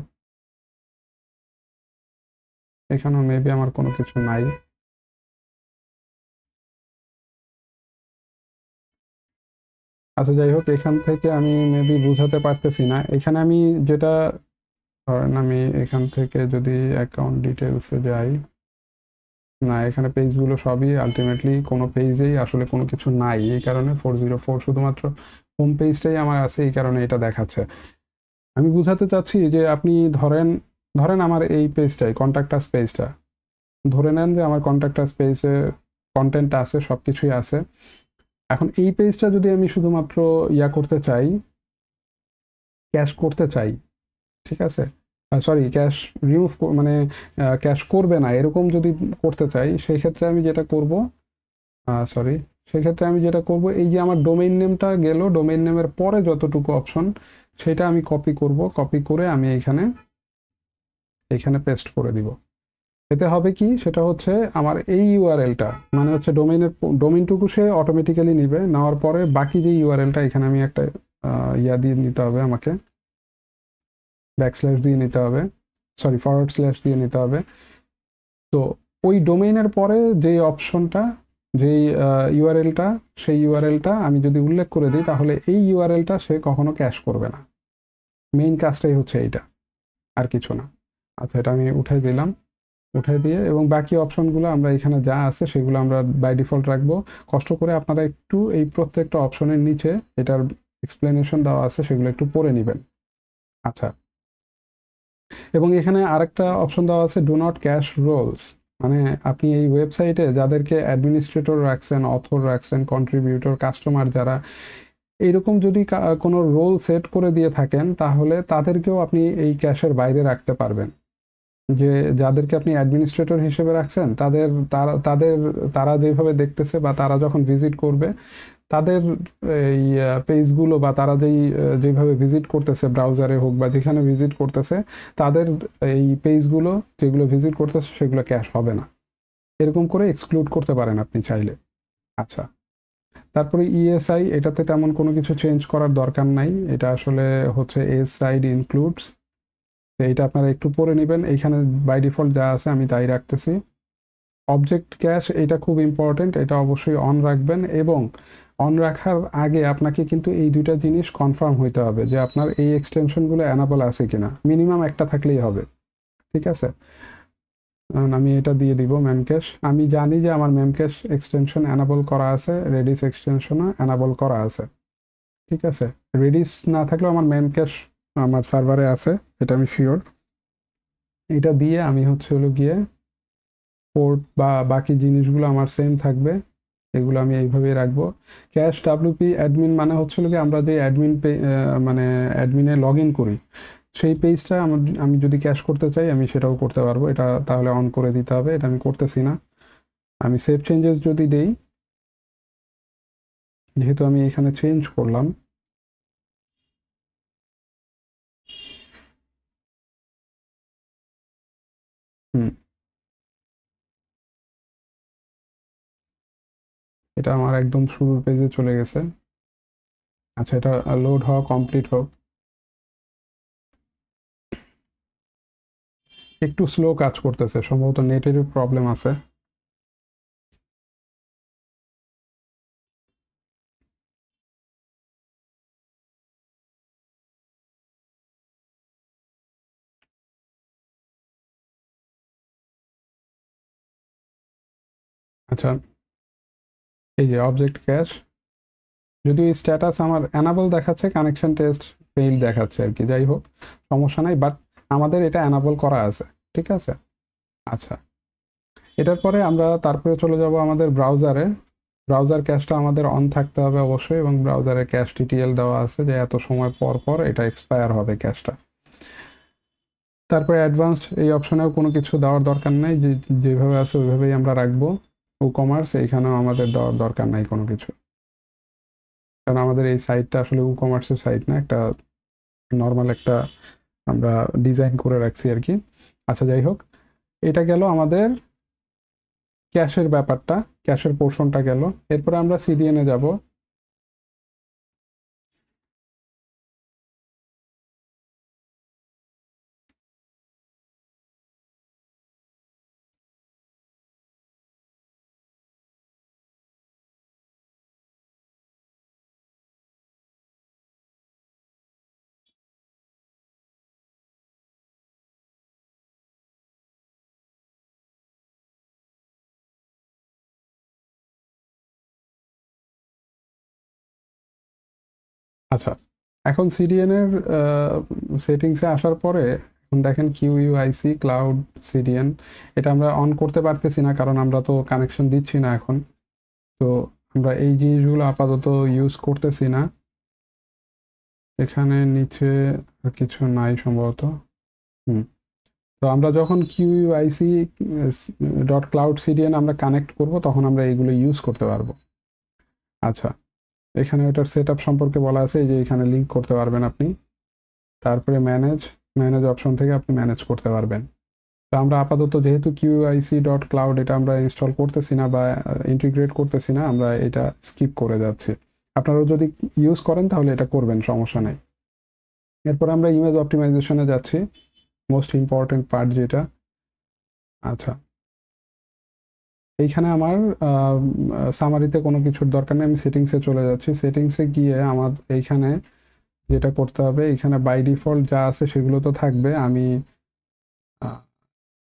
এখানেও মেবি আমার কোনো কিছু নাই। আচ্ছা যাই হোক, এখান থেকে আমি মেবি বুঝাতে পারতেছি না। এখানে আমি যেটা ধরেন আমি এখান থেকে যদি অ্যাকাউন্ট ডিটেলসে যাই, না এখানে পেজগুলো সবই আলটিমেটলি কোনো পেজেই আসলে কোনো কিছু নাই, এই কারণে 404 শুধুমাত্র হোম পেজটাই আমার আছে, এই কারণে এটা দেখাচ্ছে। আমি বুঝাতে চাচ্ছি যে আপনি ধরেন ধরেন আমার এই পেজটাই কন্ট্যাক্টাস পেজটা, ধরে নেন যে আমার কন্ট্যাক্টাস পেজে কন্টেন্ট আছে, সব কিছুই আছে। এখন এই পেজটা যদি আমি শুধুমাত্র করতে চাই, ক্যাশ করতে চাই, ঠিক আছে, সরি ক্যাশ রিমুভ মানে ক্যাশ করবে না এরকম যদি করতে চাই, সেই ক্ষেত্রে আমি যেটা করব, সেক্ষেত্রে আমি যেটা করব, এই যে আমার ডোমেইন নেমটা গেল, ডোমেইন নেমের পরে যতটুকু অপশন সেটা আমি কপি করব, কপি করে আমি এখানে পেস্ট করে দিব। এতে হবে কি, সেটা হচ্ছে আমার এই ইউআরএলটা মানে হচ্ছে ডোমেইনটুকু সে অটোমেটিক্যালি নিবে, নেওয়ার পরে বাকি যে ইউআরএলটা এখানে আমি একটা দিয়ে নিতে হবে, আমাকে ব্যাকস্ল্যাশ দিয়ে নিতে হবে, সরি ফরওয়ার্ড স্ল্যাশ দিয়ে নিতে হবে। তো ওই ডোমেইনের পরে যেই অপশনটা, যেই ইউআরএলটা, সেই ইউআরএলটা আমি যদি উল্লেখ করে দিই তাহলে এই ইউআরএলটা সে কখনো ক্যাশ করবে না। মেইন কাজটাই হচ্ছে এইটা, আর কিছু না। আচ্ছা, এটা আমি উঠাই দিলাম, উঠাই দিয়ে এবং বাকি অপশনগুলো আমরা এখানে যা আছে সেগুলো আমরা বাই ডিফল্ট রাখবো। কষ্ট করে আপনারা একটু এই প্রত্যেকটা অপশনের নিচে এটার এক্সপ্লেনেশন দেওয়া আছে, সেগুলো একটু পড়ে নেবেন। আচ্ছা, এবং এখানে আরেকটা অপশন দেওয়া আছে, ডু নট ক্যাশ রোলস, মানে আপনি এই ওয়েবসাইটে যাদেরকে অ্যাডমিনিস্ট্রেটর রাখছেন, অথর রাখছেন, কন্ট্রিবিউটর, কাস্টমার যারা, এইরকম যদি কোনো রোল সেট করে দিয়ে থাকেন তাহলে তাদেরকেও আপনি এই ক্যাশের বাইরে রাখতে পারবেন। যে যাদেরকে আপনি অ্যাডমিনিস্ট্রেটর হিসেবে রাখছেন তারা যেভাবে দেখতেছে বা তারা যখন ভিজিট করবে তাদের এই পেজগুলো বা তারা যেভাবে ভিজিট করতেছে, ব্রাউজারে হোক বা যেখানে ভিজিট করতেছে, তাদের এই পেজগুলো যেগুলো ভিজিট করতেছে সেগুলো ক্যাশ হবে না, এরকম করে এক্সক্লুড করতে পারেন আপনি চাইলে। আচ্ছা, তারপরে ইএসআই, এটাতে তেমন কোনো কিছু চেঞ্জ করার দরকার নাই, এটা আসলে হচ্ছে এস সাইড ইনক্লুডস, এইটা আপনারা একটু পরে নেবেন। এইখানে বাই ডিফল্ট যা আছে আমি তাই রাখতেছি। অবজেক্ট ক্যাশ, এটা খুব ইম্পর্টেন্ট, এটা অবশ্যই অন রাখবেন, এবং অন রাখার আগে আপনাকে কিন্তু এই দুইটা জিনিস কনফার্ম হইতে হবে যে আপনার এই এক্সটেনশনগুলো অ্যানাবল আছে কিনা, মিনিমাম একটা থাকলেই হবে, ঠিক আছে। আমি এটা দিয়ে দিব মেমক্যাশ। আমি জানি যে আমার মেমক্যাশ এক্সটেনশন অ্যানাবল করা আছে, রেডিস এক্সটেনশনও অ্যানাবল করা আছে, ঠিক আছে। রেডিস না থাকলেও আমার মেমক্যাশ আমার সার্ভারে আছে, এটা আমি শিওর। এটা দিয়ে আমি হলো গিয়ে পোর্ট বা বাকি জিনিসগুলো আমার সেম থাকবে, এগুলো আমি এইভাবেই রাখবো। ক্যাশ ডাব্লিউপি অ্যাডমিন মানে হলো কি আমরা যে অ্যাডমিন মানে অ্যাডমিনে লগ ইন করি সেই পেজটা আমি যদি ক্যাশ করতে চাই আমি সেটাও করতে পারবো। এটা তাহলে অন করে দিতে হবে, এটা আমি করতেছি না। আমি সেভ চেঞ্জেস যদি দেই, যেহেতু আমি এখানে চেঞ্জ করলাম, এটা আমার একদম শুরুর পেজে চলে গেছে। আচ্ছা, এটা লোড হওয়া কমপ্লিট হোক। একটু স্লো কাজ করতেছে, সম্ভবত নেটেরও প্রবলেম আছে। আচ্ছা, এই যে অবজেক্ট ক্যাশ, যদিও স্ট্যাটাস আমার অ্যানাবল দেখাচ্ছে, কানেকশন টেস্ট ফেইল দেখাচ্ছে আর কি, যাই হোক সমস্যা নাই, বাট আমাদের এটা অ্যানাবল করা আছে, ঠিক আছে। আচ্ছা, এটার পরে আমরা তারপরে চলে যাব আমাদের ব্রাউজারে। ব্রাউজার ক্যাশটা আমাদের অন থাকতে হবে অবশ্যই, এবং ব্রাউজারে ক্যাশ টিটিএল দেওয়া আছে যে এত সময় পর পর এটা এক্সপায়ার হবে ক্যাশটা। তারপরে অ্যাডভান্সড এই অপশনেও কোনো কিছু দেওয়ার দরকার নেই, যেভাবে আছে ওইভাবেই আমরা রাখবো। ই কমার্স এইখানেও আমাদের দেওয়ার দরকার নাই কোনো কিছু, কারণ আমাদের এই সাইটটা আসলে ই কমার্সের সাইট না, একটা নর্মাল একটা আমরা ডিজাইন করে রাখছি আর কি। আচ্ছা, যাই হোক, এটা গেল আমাদের ক্যাশের ব্যাপারটা, ক্যাশের পোর্শনটা গেল। এরপরে আমরা সিডিএনে যাব। আচ্ছা, এখন সিডিএন এর সেটিংসে আসার পরে এখন দেখেন কিউইউআইসি ক্লাউড সিডিএন, এটা আমরা অন করতে পারতেছি না কারণ আমরা তো কানেকশন দিচ্ছি না এখন। তো আমরা এই জিনিসগুলো আপাতত ইউজ করতেছি না। এখানে নিচে আর কিছু নাই সম্ভবত। তো আমরা যখন কিউইউআইসি ডট ক্লাউড সিডিএন আমরা কানেক্ট করব তখন আমরা এইগুলো ইউজ করতে পারবো। আচ্ছা, এখানে ওটার সেট আপ সম্পর্কে বলা আছে, এই যে এখানে লিঙ্ক করতে পারবেন আপনি, তারপরে ম্যানেজ অপশন থেকে আপনি ম্যানেজ করতে পারবেন। তো আমরা আপাতত যেহেতু কিউআইসি ডট ক্লাউড এটা আমরা ইনস্টল করতেছি না বা ইন্টিগ্রেট করতেছি না, আমরা এটা স্কিপ করে যাচ্ছি। আপনারাও যদি ইউজ করেন তাহলে এটা করবেন, সমস্যা নেই। এরপর আমরা ইমেজ অপটিমাইজেশনে যাচ্ছি, মোস্ট ইম্পর্টেন্ট পার্ট যেটা। আচ্ছা, এইখানে আমার সামারিতে কোনো কিছুর দরকার নেই, আমি সেটিংসে চলে যাচ্ছি। সেটিংসে গিয়ে আমার এইখানে যেটা করতে হবে, এখানে বাই ডিফল্ট যা আছে সেগুলো তো থাকবে। আমি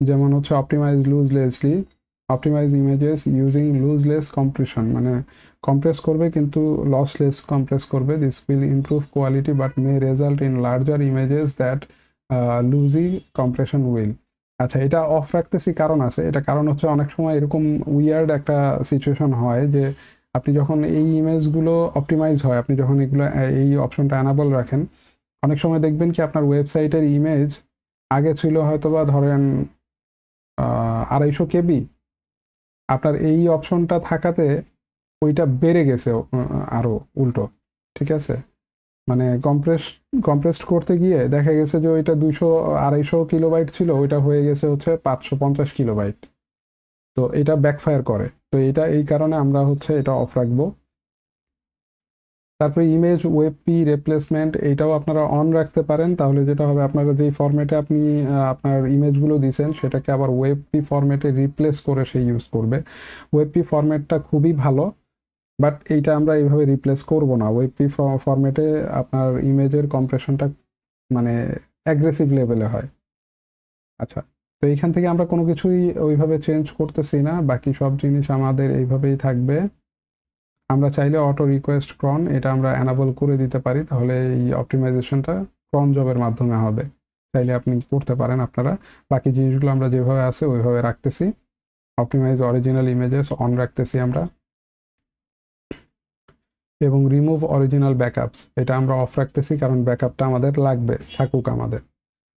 যেমন হচ্ছে optimise images using lossless compression, মানে কম্প্রেস করবে কিন্তু লসলেস কম্প্রেস করবে। This will improve quality but may result in larger images that lossy compression will. আচ্ছা, এটা অফ রাখতেছি কারণ আছে, এটা কারণ হচ্ছে অনেক সময় এরকম উইয়ার্ড একটা সিচুয়েশন হয় যে আপনি যখন এই ইমেজগুলো অপটিমাইজ হয়, আপনি যখন এগুলো এই অপশনটা অ্যানাবল রাখেন, অনেক সময় দেখবেন কি আপনার ওয়েবসাইটের ইমেজ আগে ছিল হয়তো বা ধরেন 250 কেবি, আপনার এই অপশনটা থাকাতে ওইটা বেড়ে গেছে আরও উল্টো, ঠিক আছে। মানে কম্প্রেসড করতে গিয়ে দেখা গেছে যে ওইটা 200-250 কিলোবাইট ছিল, ওইটা হয়ে গেছে হচ্ছে 550 কিলোবাইট। তো এটা ব্যাকফায়ার করে, তো এটা এই কারণে আমরা হচ্ছে এটা অফ রাখবো। তারপরে ইমেজ ওয়েবপি রিপ্লেসমেন্ট, এইটাও আপনারা অন রাখতে পারেন, তাহলে যেটা হবে আপনারা যেই ফরম্যাটে আপনি আপনার ইমেজগুলো দিয়েছেন সেটাকে আবার ওয়েবপি ফরম্যাটে রিপ্লেস করে সে ইউজ করবে। ওয়েবপি ফরম্যাটটা খুবই ভালো, বাট এইটা আমরা এইভাবে রিপ্লেস করব না। ওয়েবপি ফরম্যাটে আপনার ইমেজের কম্প্রেশনটা মানে অ্যাগ্রেসিভ লেভেলে হয়। আচ্ছা, তো এইখান থেকে আমরা কোনো কিছুই ওইভাবে চেঞ্জ করতেছি না, বাকি সব জিনিস আমাদের এইভাবেই থাকবে। আমরা চাইলে অটো রিকোয়েস্ট ক্রন এটা আমরা অ্যানাবল করে দিতে পারি, তাহলে এই অপটিমাইজেশনটা ক্রন জবের মাধ্যমে হবে। চাইলে আপনি করতে পারেন আপনারা। বাকি জিনিসগুলো আমরা যেভাবে আছে ওইভাবে রাখতেছি। অপটিমাইজ অরিজিনাল ইমেজেস অন রাখতেছি আমরা, এবং রিমুভ অরিজিনাল ব্যাকআপস এটা আমরা অফ রাখতেছি, কারণ ব্যাকআপটা আমাদের লাগবে, থাকুক আমাদের।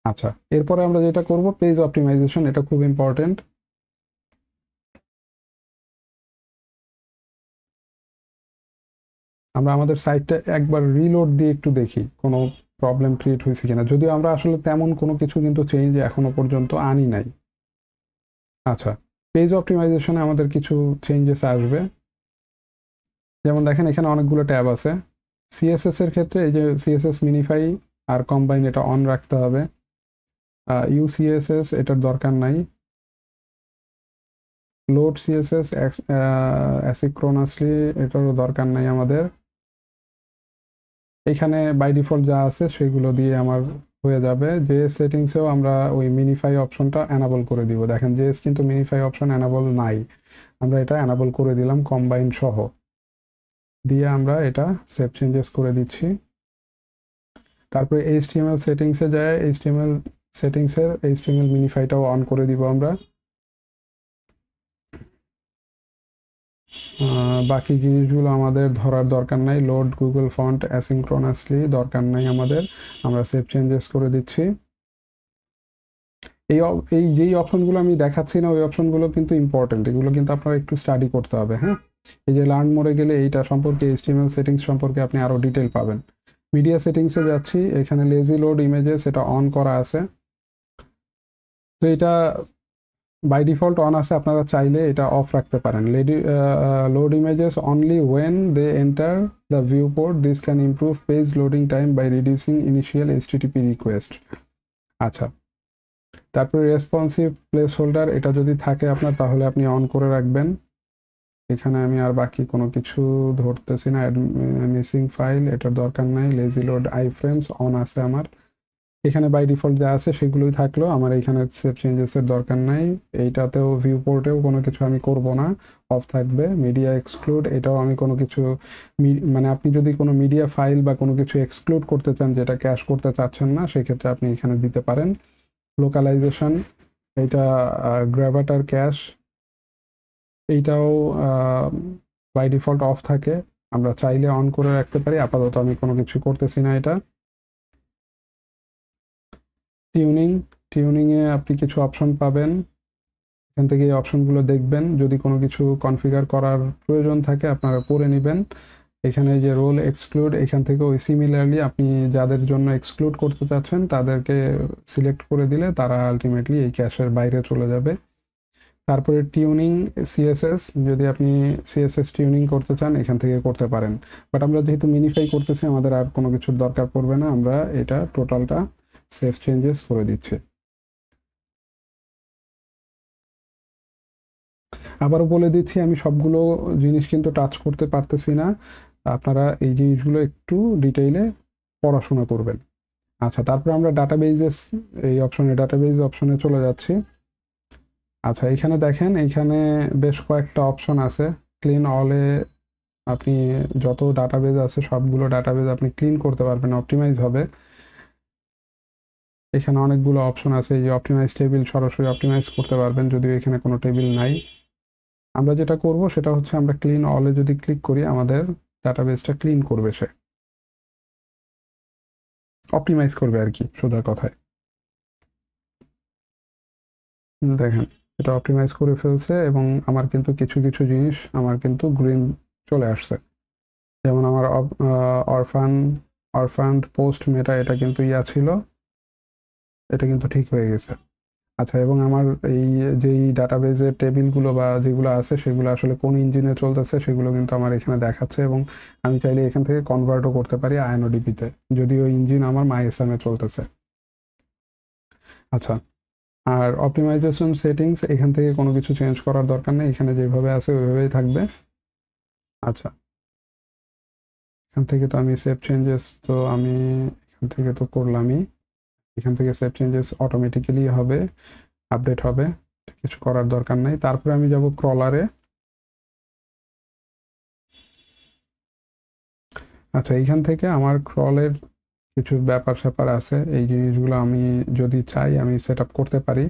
আচ্ছা, এরপরে আমরা যেটা করব পেজ অপটিমাইজেশন, এটা খুব ইম্পর্টেন্ট। আমরা আমাদের সাইটটা একবার রিলোড দিয়ে একটু দেখি কোনো প্রবলেম ক্রিয়েট হয়েছে কিনা, যদিও আমরা আসলে তেমন কোনো কিছু কিন্তু চেঞ্জ এখনো পর্যন্ত আনি নাই। আচ্ছা, পেজ অপটিমাইজেশনে আমাদের কিছু চেঞ্জেস আসবে। যেমন দেখেন এখানে অনেকগুলো ট্যাব আছে। সিএসএস এর ক্ষেত্রে এই যে সিএসএস মিনিফাই আর কম্বাইন এটা অন রাখতে হবে। ইউসিএসএস এটার দরকার নাই। লোড সিএসএস অ্যাসিক্রোনাসলি এটারও দরকার নাই আমাদের। এখানে বাই ডিফল্ট যা আছে সেগুলো দিয়ে আমার হয়ে যাবে। জেএস সেটিংসেও আমরা ওই মিনিফাই অপশনটা অ্যানাবল করে দিব। দেখেন জেএস কিন্তু মিনিফাই অপশন অ্যানাবল নাই, আমরা এটা অ্যানাবল করে দিলাম কম্বাইন সহ দিয়ে। আমরা এটা সেভ চেঞ্জেস করে দিচ্ছি। তারপরে এইচটিএমএল সেটিংসে যায়, এইচটিএমএল সেটিংসের এইচটিএমএল মিনিফাইটাও অন করে দিব আমরা। বাকি জিনিসগুলো আমাদের ধরার দরকার নাই। লোড গুগল ফন্ট অ্যাসিনক্রোনাসলি দরকার নাই আমাদের, আমরা সেভ চেঞ্জেস করে দিচ্ছি। এই যেই অপশনগুলো আমি দেখাচ্ছি না ওই অপশনগুলো কিন্তু ইম্পর্টেন্ট, এগুলো কিন্তু আপনারা একটু স্টাডি করতে হবে। হ্যাঁ, এই যে লার্ন মোডে গেলে এইটা সম্পর্কে এইচটিএমএল সেটিংস সম্পর্কে আপনি আরও ডিটেল পাবেন। মিডিয়া সেটিংসে যাচ্ছি, এখানে লেজি লোড ইমেজেস এটা অন করা আছে, তো এটা বাই ডিফল্ট অন আছে, আপনারা চাইলে এটা অফ রাখতে পারেন। Load images only when they enter the viewport, this can improve page loading time by reducing initial HTTP request. আচ্ছা, তারপরে রেসপন্সিভ প্লেস হোল্ডার এটা যদি থাকে আপনার তাহলে আপনি অন করে রাখবেন। এখানে আমি আর বাকি কোনো কিছু ধরতেছি না। মিসিং ফাইল এটার দরকার নাই। Lazy load I frames on আছে আমার। এখানে বাই ডিফল্ট যা আছে সেগুলোই থাকলো, আমার এখানে সেভ চেঞ্জেসের দরকার নাই। এইটাতেও ভিউ পোর্টেও কোনো কিছু আমি করব না, অফ থাকবে। মিডিয়া এক্সক্লুড এটাও আমি কোনো কিছু মানে আপনি যদি কোনো মিডিয়া ফাইল বা কোনো কিছু এক্সক্লুড করতে চান যেটা ক্যাশ করতে চাচ্ছেন না, সেক্ষেত্রে আপনি এখানে দিতে পারেন। লোকালাইজেশন এটা গ্র্যাভাটার ক্যাশ এইটাও বাই ডিফল্ট অফ থাকে, আমরা চাইলে অন করে রাখতে পারি। আপাতত আমি কোনো কিছু করতেছি না এটা। টিউনিংয়ে আপনি কিছু অপশন পাবেন, এখান থেকে এই অপশনগুলো দেখবেন। যদি কোনো কিছু কনফিগার করার প্রয়োজন থাকে আপনারা করে নেবেন। এখানে যে রোল এক্সক্লুড এখান থেকে ওই সিমিলারলি আপনি যাদের জন্য এক্সক্লুড করতে চাচ্ছেন তাদেরকে সিলেক্ট করে দিলে তারা আলটিমেটলি এই ক্যাশের বাইরে চলে যাবে। তারপরে টিউনিং সিএসএস, যদি আপনি সিএসএস টিউনিং করতে চান এখান থেকে করতে পারেন, বাট আমরা যেহেতু মিনিফাই করতেছি আমাদের আর কোনো কিছুর দরকার পড়বে না, আমরা এটা টোটালটা সেভ চেঞ্জেস করে দিচ্ছি। আবারও বলে দিচ্ছি আমি সবগুলো জিনিস কিন্তু টাচ করতে পারতেছি না, আপনারা এই জিনিসগুলো একটু ডিটেইলে পড়াশোনা করবেন। আচ্ছা, তারপরে আমরা ডাটাবেজেস এই অপশনে ডাটাবেজ অপশনে চলে যাচ্ছি। আচ্ছা, এখানে দেখেন এইখানে বেশ কয়েকটা অপশন আছে। ক্লিন অলে আপনি যত ডাটাবেজ আছে সবগুলো ডাটাবেজ আপনি ক্লিন করতে পারবেন, অপটিমাইজ হবে। এখানে অনেকগুলো অপশন আছে, এই যে অপটিমাইজ টেবিল সরাসরি অপটিমাইজ করতে পারবেন যদিও এখানে কোনো টেবিল নাই। আমরা যেটা করব সেটা হচ্ছে আমরা ক্লিন অলে যদি ক্লিক করি আমাদের ডাটাবেসটা ক্লিন করবে, সে অপটিমাইজ করবে আর কি সোজা কথায়। দেখেন এটা অপটিমাইজ করে ফেলছে এবং আমার কিন্তু কিছু কিছু জিনিস আমার কিন্তু গ্রিন চলে আসছে। যেমন আমার অরফান্ড পোস্ট মেটা এটা কিন্তু ছিল, এটা কিন্তু ঠিক হয়ে গেছে। আচ্ছা, এবং আমার এই যেই ডাটাবেজের টেবিলগুলো বা যেগুলো আছে সেগুলো আসলে কোন ইঞ্জিনে চলতেছে সেগুলো কিন্তু আমার এখানে দেখাচ্ছে, এবং আমি চাইলে এখান থেকে কনভার্টও করতে পারি আইএনওডিপিতে, যদিও ইঞ্জিন আমার মাইএসএমে চলতেছে। আচ্ছা, আর অপটিমাইজেশন সেটিংস এখান থেকে কোনো কিছু চেঞ্জ করার দরকার নেই, এখানে যেভাবে আছে ওইভাবেই থাকবে। আচ্ছা, এখান থেকে তো আমি সেভ চেঞ্জেস তো আমি এখান থেকে তো করলামই, এখান থেকে সেভ চেঞ্জেস অটোমেটিক্যালি হবে, আপডেট হবে, কিছু করার দরকার নাই। তারপরে আমি যাব ক্রলারে। আচ্ছা, এইখান থেকে আমার ক্রলের কিছু ব্যাপার স্যাপার আছে, এই জিনিসগুলো আমি যদি চাই আমি সেট আপ করতে পারি।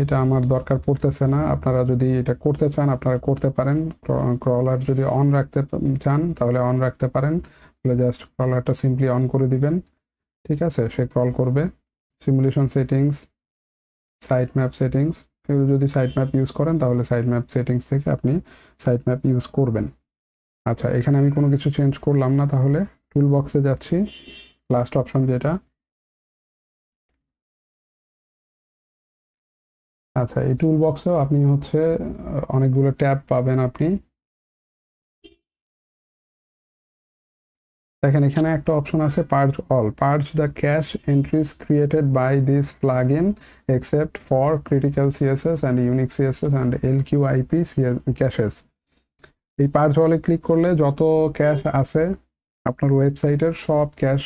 এটা আমার দরকার পড়তেছে না, আপনারা যদি এটা করতে চান আপনারা করতে পারেন। ক্রলার যদি অন রাখতে চান তাহলে অন রাখতে পারেন, তাহলে জাস্ট ক্রলারটা সিম্পলি অন করে দিবেন, ঠিক আছে, সে ক্রল করবে। Simulation settings, site map settings, যদি সাইট ম্যাপ ইউজ করেন তাহলে সাইট ম্যাপ সেটিংস থেকে আপনি সাইট ম্যাপ ইউজ করবেন। আচ্ছা, এখানে আমি কোনো কিছু চেঞ্জ করলাম না, তাহলে টুল বক্সে যাচ্ছি, লাস্ট অপশন যেটা। আচ্ছা, এই টুল বক্সেও আপনি হচ্ছে অনেকগুলো ট্যাব পাবেন আপনি। দেখেন এখানে একটা অপশন আছে purge all, purge the cache entries created by this plugin except for critical CSS and unique CSS and LQIP caches. এই পার্জ অলে ক্লিক করলে যত ক্যাশ আছে আপনার ওয়েবসাইটের সব ক্যাশ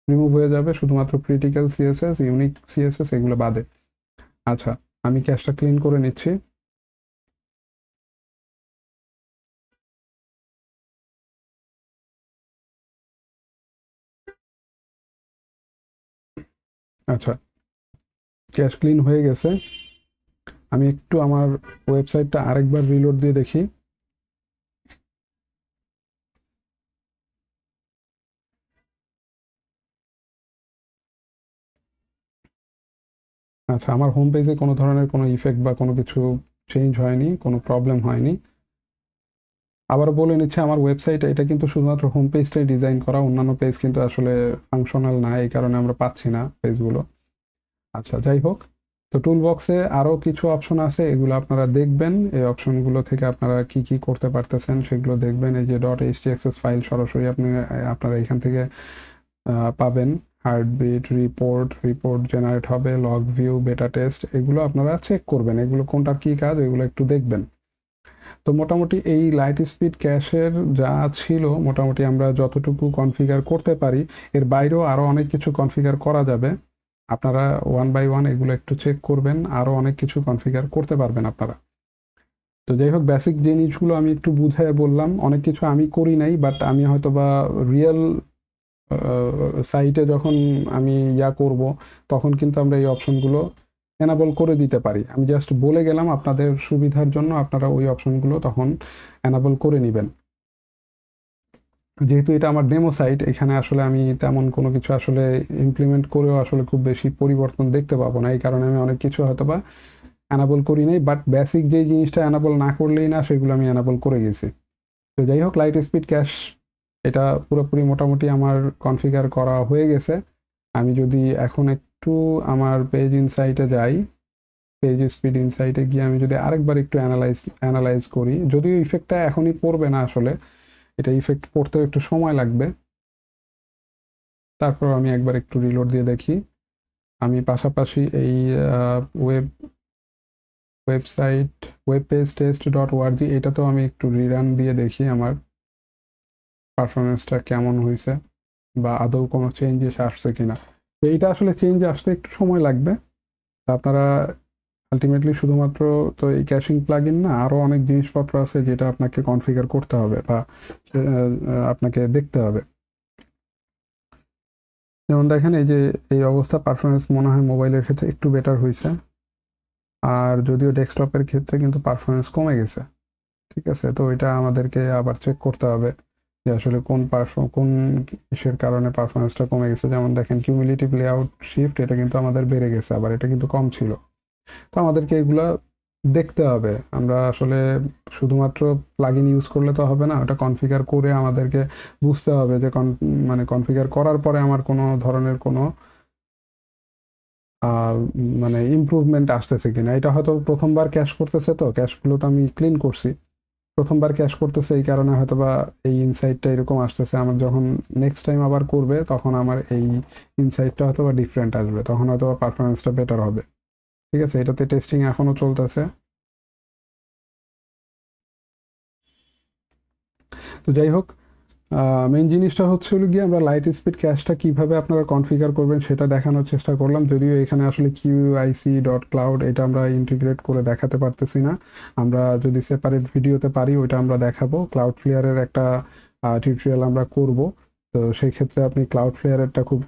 রিমুভ হয়ে যাবে, শুধুমাত্র ক্রিটিক্যাল সিএসএস, ইউনিক সিএসএস এগুলো বাদে। আচ্ছা, আমি ক্যাশটা ক্লিন করে নিচ্ছি। আচ্ছা, ক্যাশ ক্লিন হয়ে গেছে। আমি একটু আমার ওয়েবসাইটটা আরেকবার রিলোড দিয়ে দেখি। আচ্ছা, আমার হোম পেজে কোনো ধরনের কোনো ইফেক্ট বা কোনো কিছু চেঞ্জ হয়নি, কোনো প্রবলেম হয়নি। আবারও বলে নিচ্ছে, আমার ওয়েবসাইট এটা কিন্তু শুধুমাত্র হোম পেজটাই ডিজাইন করা, অন্যান্য পেজ কিন্তু আসলে ফাংশনাল না, এই কারণে আমরা পাচ্ছি না পেজগুলো। আচ্ছা, যাই হোক, তো টুল বক্সে আরও কিছু অপশন আছে, এগুলো আপনারা দেখবেন, এই অপশনগুলো থেকে আপনারা কি কি করতে পারতেছেন সেগুলো দেখবেন। এই যে .htxs ফাইল সরাসরি আপনারা এখান থেকে পাবেন। হার্টবিট, রিপোর্ট জেনারেট হবে, লগ ভিউ, বেটা টেস্ট, এগুলো আপনারা চেক করবেন, এগুলো কোনটার কী কাজ এগুলো একটু দেখবেন। তো মোটামুটি এই লাইট স্পিড ক্যাশের যা ছিল মোটামুটি আমরা যতটুকু কনফিগার করতে পারি, এর বাইরেও আরও অনেক কিছু কনফিগার করা যাবে। আপনারা ওয়ান বাই ওয়ান এগুলো একটু চেক করবেন, আরও অনেক কিছু কনফিগার করতে পারবেন আপনারা। তো যাই হোক, বেসিক জিনিসগুলো আমি একটু বুঝায় বললাম, অনেক কিছু আমি করি নাই, বাট আমি হয়তো বা রিয়েল সাইটে যখন আমি করব তখন কিন্তু আমরা এই অপশনগুলো এনাবল করে দিতে পারি। আমি জাস্ট বলে গেলাম আপনাদের সুবিধার জন্য, আপনারা ওই অপশনগুলো তখন এনাবল করে নেবেন। যেহেতু এটা আমার ডেমো সাইট, এখানে আসলে আমি তেমন কোনো কিছু আসলে ইমপ্লিমেন্ট করেও আসলে খুব বেশি পরিবর্তন দেখতে পাবো না, এই কারণে আমি অনেক কিছু হয়তো বা এনাবল করি নাই, বাট বেসিক যে জিনিসটা এনাবল না করলেই না সেগুলো আমি এনাবল করে গেছি। তো যাই হোক, লাইট স্পিড ক্যাশ এটা পুরোপুরি মোটামুটি আমার কনফিগার করা হয়ে গেছে। আমি যদি এখন একটু আমার পেজ ইনসাইটে যাই, পেজ স্পিড ইনসাইটে গিয়ে আমি যদি আরেকবার একটু অ্যানালাইজ করি, যদিও ইফেক্টটা এখনই পড়বে না, আসলে এটা ইফেক্ট পড়তেও একটু সময় লাগবে। তারপর আমি একবার একটু রিলোড দিয়ে দেখি। আমি পাশাপাশি এই ওয়েবসাইট webpagetest.org এটাতেও আমি একটু রিরান দিয়ে দেখি আমার পারফরমেন্সটা কেমন হয়েছে বা আদৌ কোনো চেঞ্জেস আসছে কিনা। তো এইটা আসলে চেঞ্জ আসতে একটু সময় লাগবে। আপনারা আলটিমেটলি শুধুমাত্র তো এই ক্যাশিং প্লাগইন না, আরও অনেক জিনিসপত্র আছে যেটা আপনাকে কনফিগার করতে হবে বা আপনাকে দেখতে হবে। যেমন দেখেন এই যে এই অবস্থা, পারফরমেন্স মনে হয় মোবাইলের ক্ষেত্রে একটু বেটার হয়েছে, আর যদিও ডেস্কটপের ক্ষেত্রে কিন্তু পারফরমেন্স কমে গেছে। ঠিক আছে, তো এটা আমাদেরকে আবার চেক করতে হবে যে আসলে কোন ইসের কারণে পারফরমেন্সটা কমে গেছে। যেমন দেখেন কিউমুলেটিভ লেআউট শিফট, এটা কিন্তু আমাদের বেড়ে গেছে, আবার এটা কিন্তু কম ছিল। তো আমাদেরকে এগুলা দেখতে হবে। আমরা আসলে শুধুমাত্র প্লাগইন ইউজ করলে তো হবে না, ওটা কনফিগার করে আমাদেরকে বুঝতে হবে যে মানে কনফিগার করার পরে আমার কোনো ধরনের কোনো মানে ইমপ্রুভমেন্ট আসতেছে কিনা। এটা হয়তো প্রথমবার ক্যাশ করতেছে, তো ক্যাশগুলো তো আমি ক্লিন করছি, প্রথমবার ক্যাশ করতেছে এই কারণে হয়তো বা এই ইনসাইটটা এরকম আসতেছে। আমার যখন নেক্সট টাইম আবার করবে তখন আমার এই ইনসাইটটা হয়তো বা ডিফারেন্ট আসবে, তখন হয়তো বা পারফরমেন্সটা বেটার হবে। ঠিক আছে, এটাতে টেস্টিং এখনও চলতেছে। তো যাই হোক, মেইন জিনিসটা হচ্ছে হলো গিয়ে আমরা লাইট স্পিড ক্যাশটা কীভাবে আপনারা কনফিগার করবেন সেটা দেখানোর চেষ্টা করলাম, যদিও এখানে আসলে QIC.cloud এটা আমরা ইন্টিগ্রেট করে দেখাতে পারতেছি না। আমরা যদি সেপারেট ভিডিওতে পারি ওইটা আমরা দেখাবো। ক্লাউডফ্লেয়ারের একটা টিউটোরিয়াল আমরা করব, তো সেই ক্ষেত্রে আপনি ক্লাউডফ্লেয়ারেরটা খুব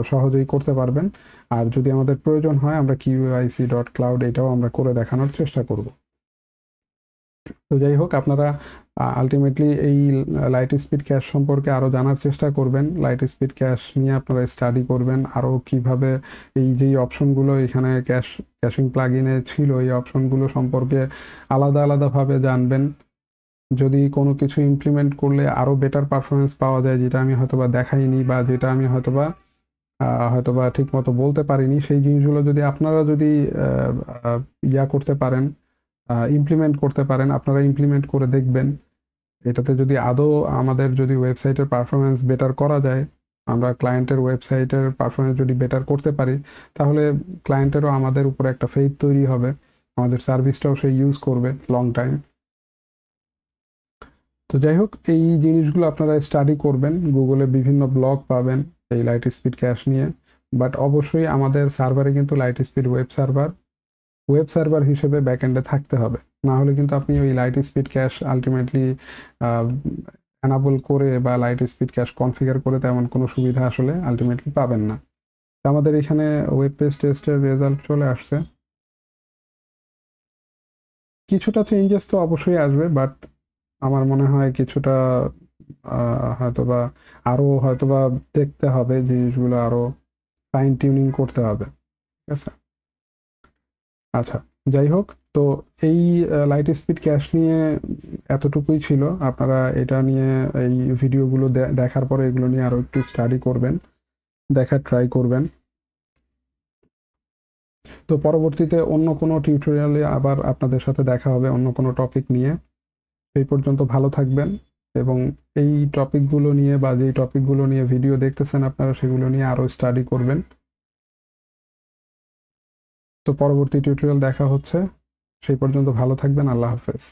সহজেই করতে পারবেন। আর যদি আমাদের প্রয়োজন হয় আমরা QIC.cloud এটাও আমরা করে দেখানোর চেষ্টা করব। তো যাই হোক, আপনারা আলটিমেটলি এই লাইট স্পিড ক্যাশ সম্পর্কে আরও জানার চেষ্টা করবেন। লাইট স্পিড ক্যাশ নিয়ে আপনারা স্টাডি করবেন, আরও কিভাবে এই যেই অপশনগুলো এখানে ক্যাশিং প্লাগইনে ছিল এই অপশনগুলো সম্পর্কে আলাদাভাবে জানবেন। যদি কোনো কিছু ইমপ্লিমেন্ট করলে আরও বেটার পারফরমেন্স পাওয়া যায়, যেটা আমি হয়তোবা দেখাইনি বা যেটা আমি হয়তোবা ঠিকমতো বলতে পারিনি, সেই জিনিসগুলো যদি আপনারা করতে পারেন, ইমপ্লিমেন্ট করতে পারেন, আপনারা ইমপ্লিমেন্ট করে দেখবেন। এটাতে যদি আদৌ আমাদের যদি ওয়েবসাইটের পারফরমেন্স বেটার করা যায়, আমরা ক্লায়েন্টের ওয়েবসাইটের পারফরমেন্স যদি বেটার করতে পারি, তাহলে ক্লায়েন্টেরও আমাদের উপরে একটা ফেথ তৈরি হবে, আমাদের সার্ভিসটাও সে ইউজ করবে লং টাইম। তো যাই হোক, এই জিনিসগুলো আপনারা স্টাডি করবেন, গুগলে বিভিন্ন ব্লগ পাবেন এই লাইট স্পিড ক্যাশ নিয়ে। বাট অবশ্যই আমাদের সার্ভারে কিন্তু লাইট স্পিড ওয়েব সার্ভার হিসেবে ব্যাকএন্ডে থাকতে হবে, না হলে কিন্তু আপনি ওই light speed cash ultimately enable করে বা লাইট স্পিড ক্যাশ কনফিগার করে তেমন কোনো সুবিধা আসলে আলটিমেটলি পাবেন না। আমাদের এখানে ওয়েব পেজ টেস্টের রেজাল্ট চলে আসছে। কিছুটা চেঞ্জেস তো অবশ্যই আসবে, বাট আমার মনে হয় কিছুটা হয়তোবা দেখতে হবে, জিনিসগুলো আরও ফাইন টিউনিং করতে হবে। ঠিক আছে, আচ্ছা যাই হোক, তো এই লাইট স্পিড ক্যাশ নিয়ে এতটুকুই ছিল। আপনারা এটা নিয়ে এই ভিডিওগুলো দেখার পরে এগুলো নিয়ে আরও একটু স্টাডি করবেন, দেখার ট্রাই করবেন। তো পরবর্তীতে অন্য কোনো টিউটোরিয়ালে আবার আপনাদের সাথে দেখা হবে অন্য কোনো টপিক নিয়ে। এই পর্যন্ত ভালো থাকবেন, এবং এই টপিকগুলো নিয়ে বা যেই টপিকগুলো নিয়ে ভিডিও দেখতেছেন আপনারা সেগুলো নিয়ে আরও স্টাডি করবেন। তো পরবর্তী টিউটোরিয়াল দেখা হচ্ছে, সেই পর্যন্ত ভালো থাকবেন। আল্লাহ হাফেজ।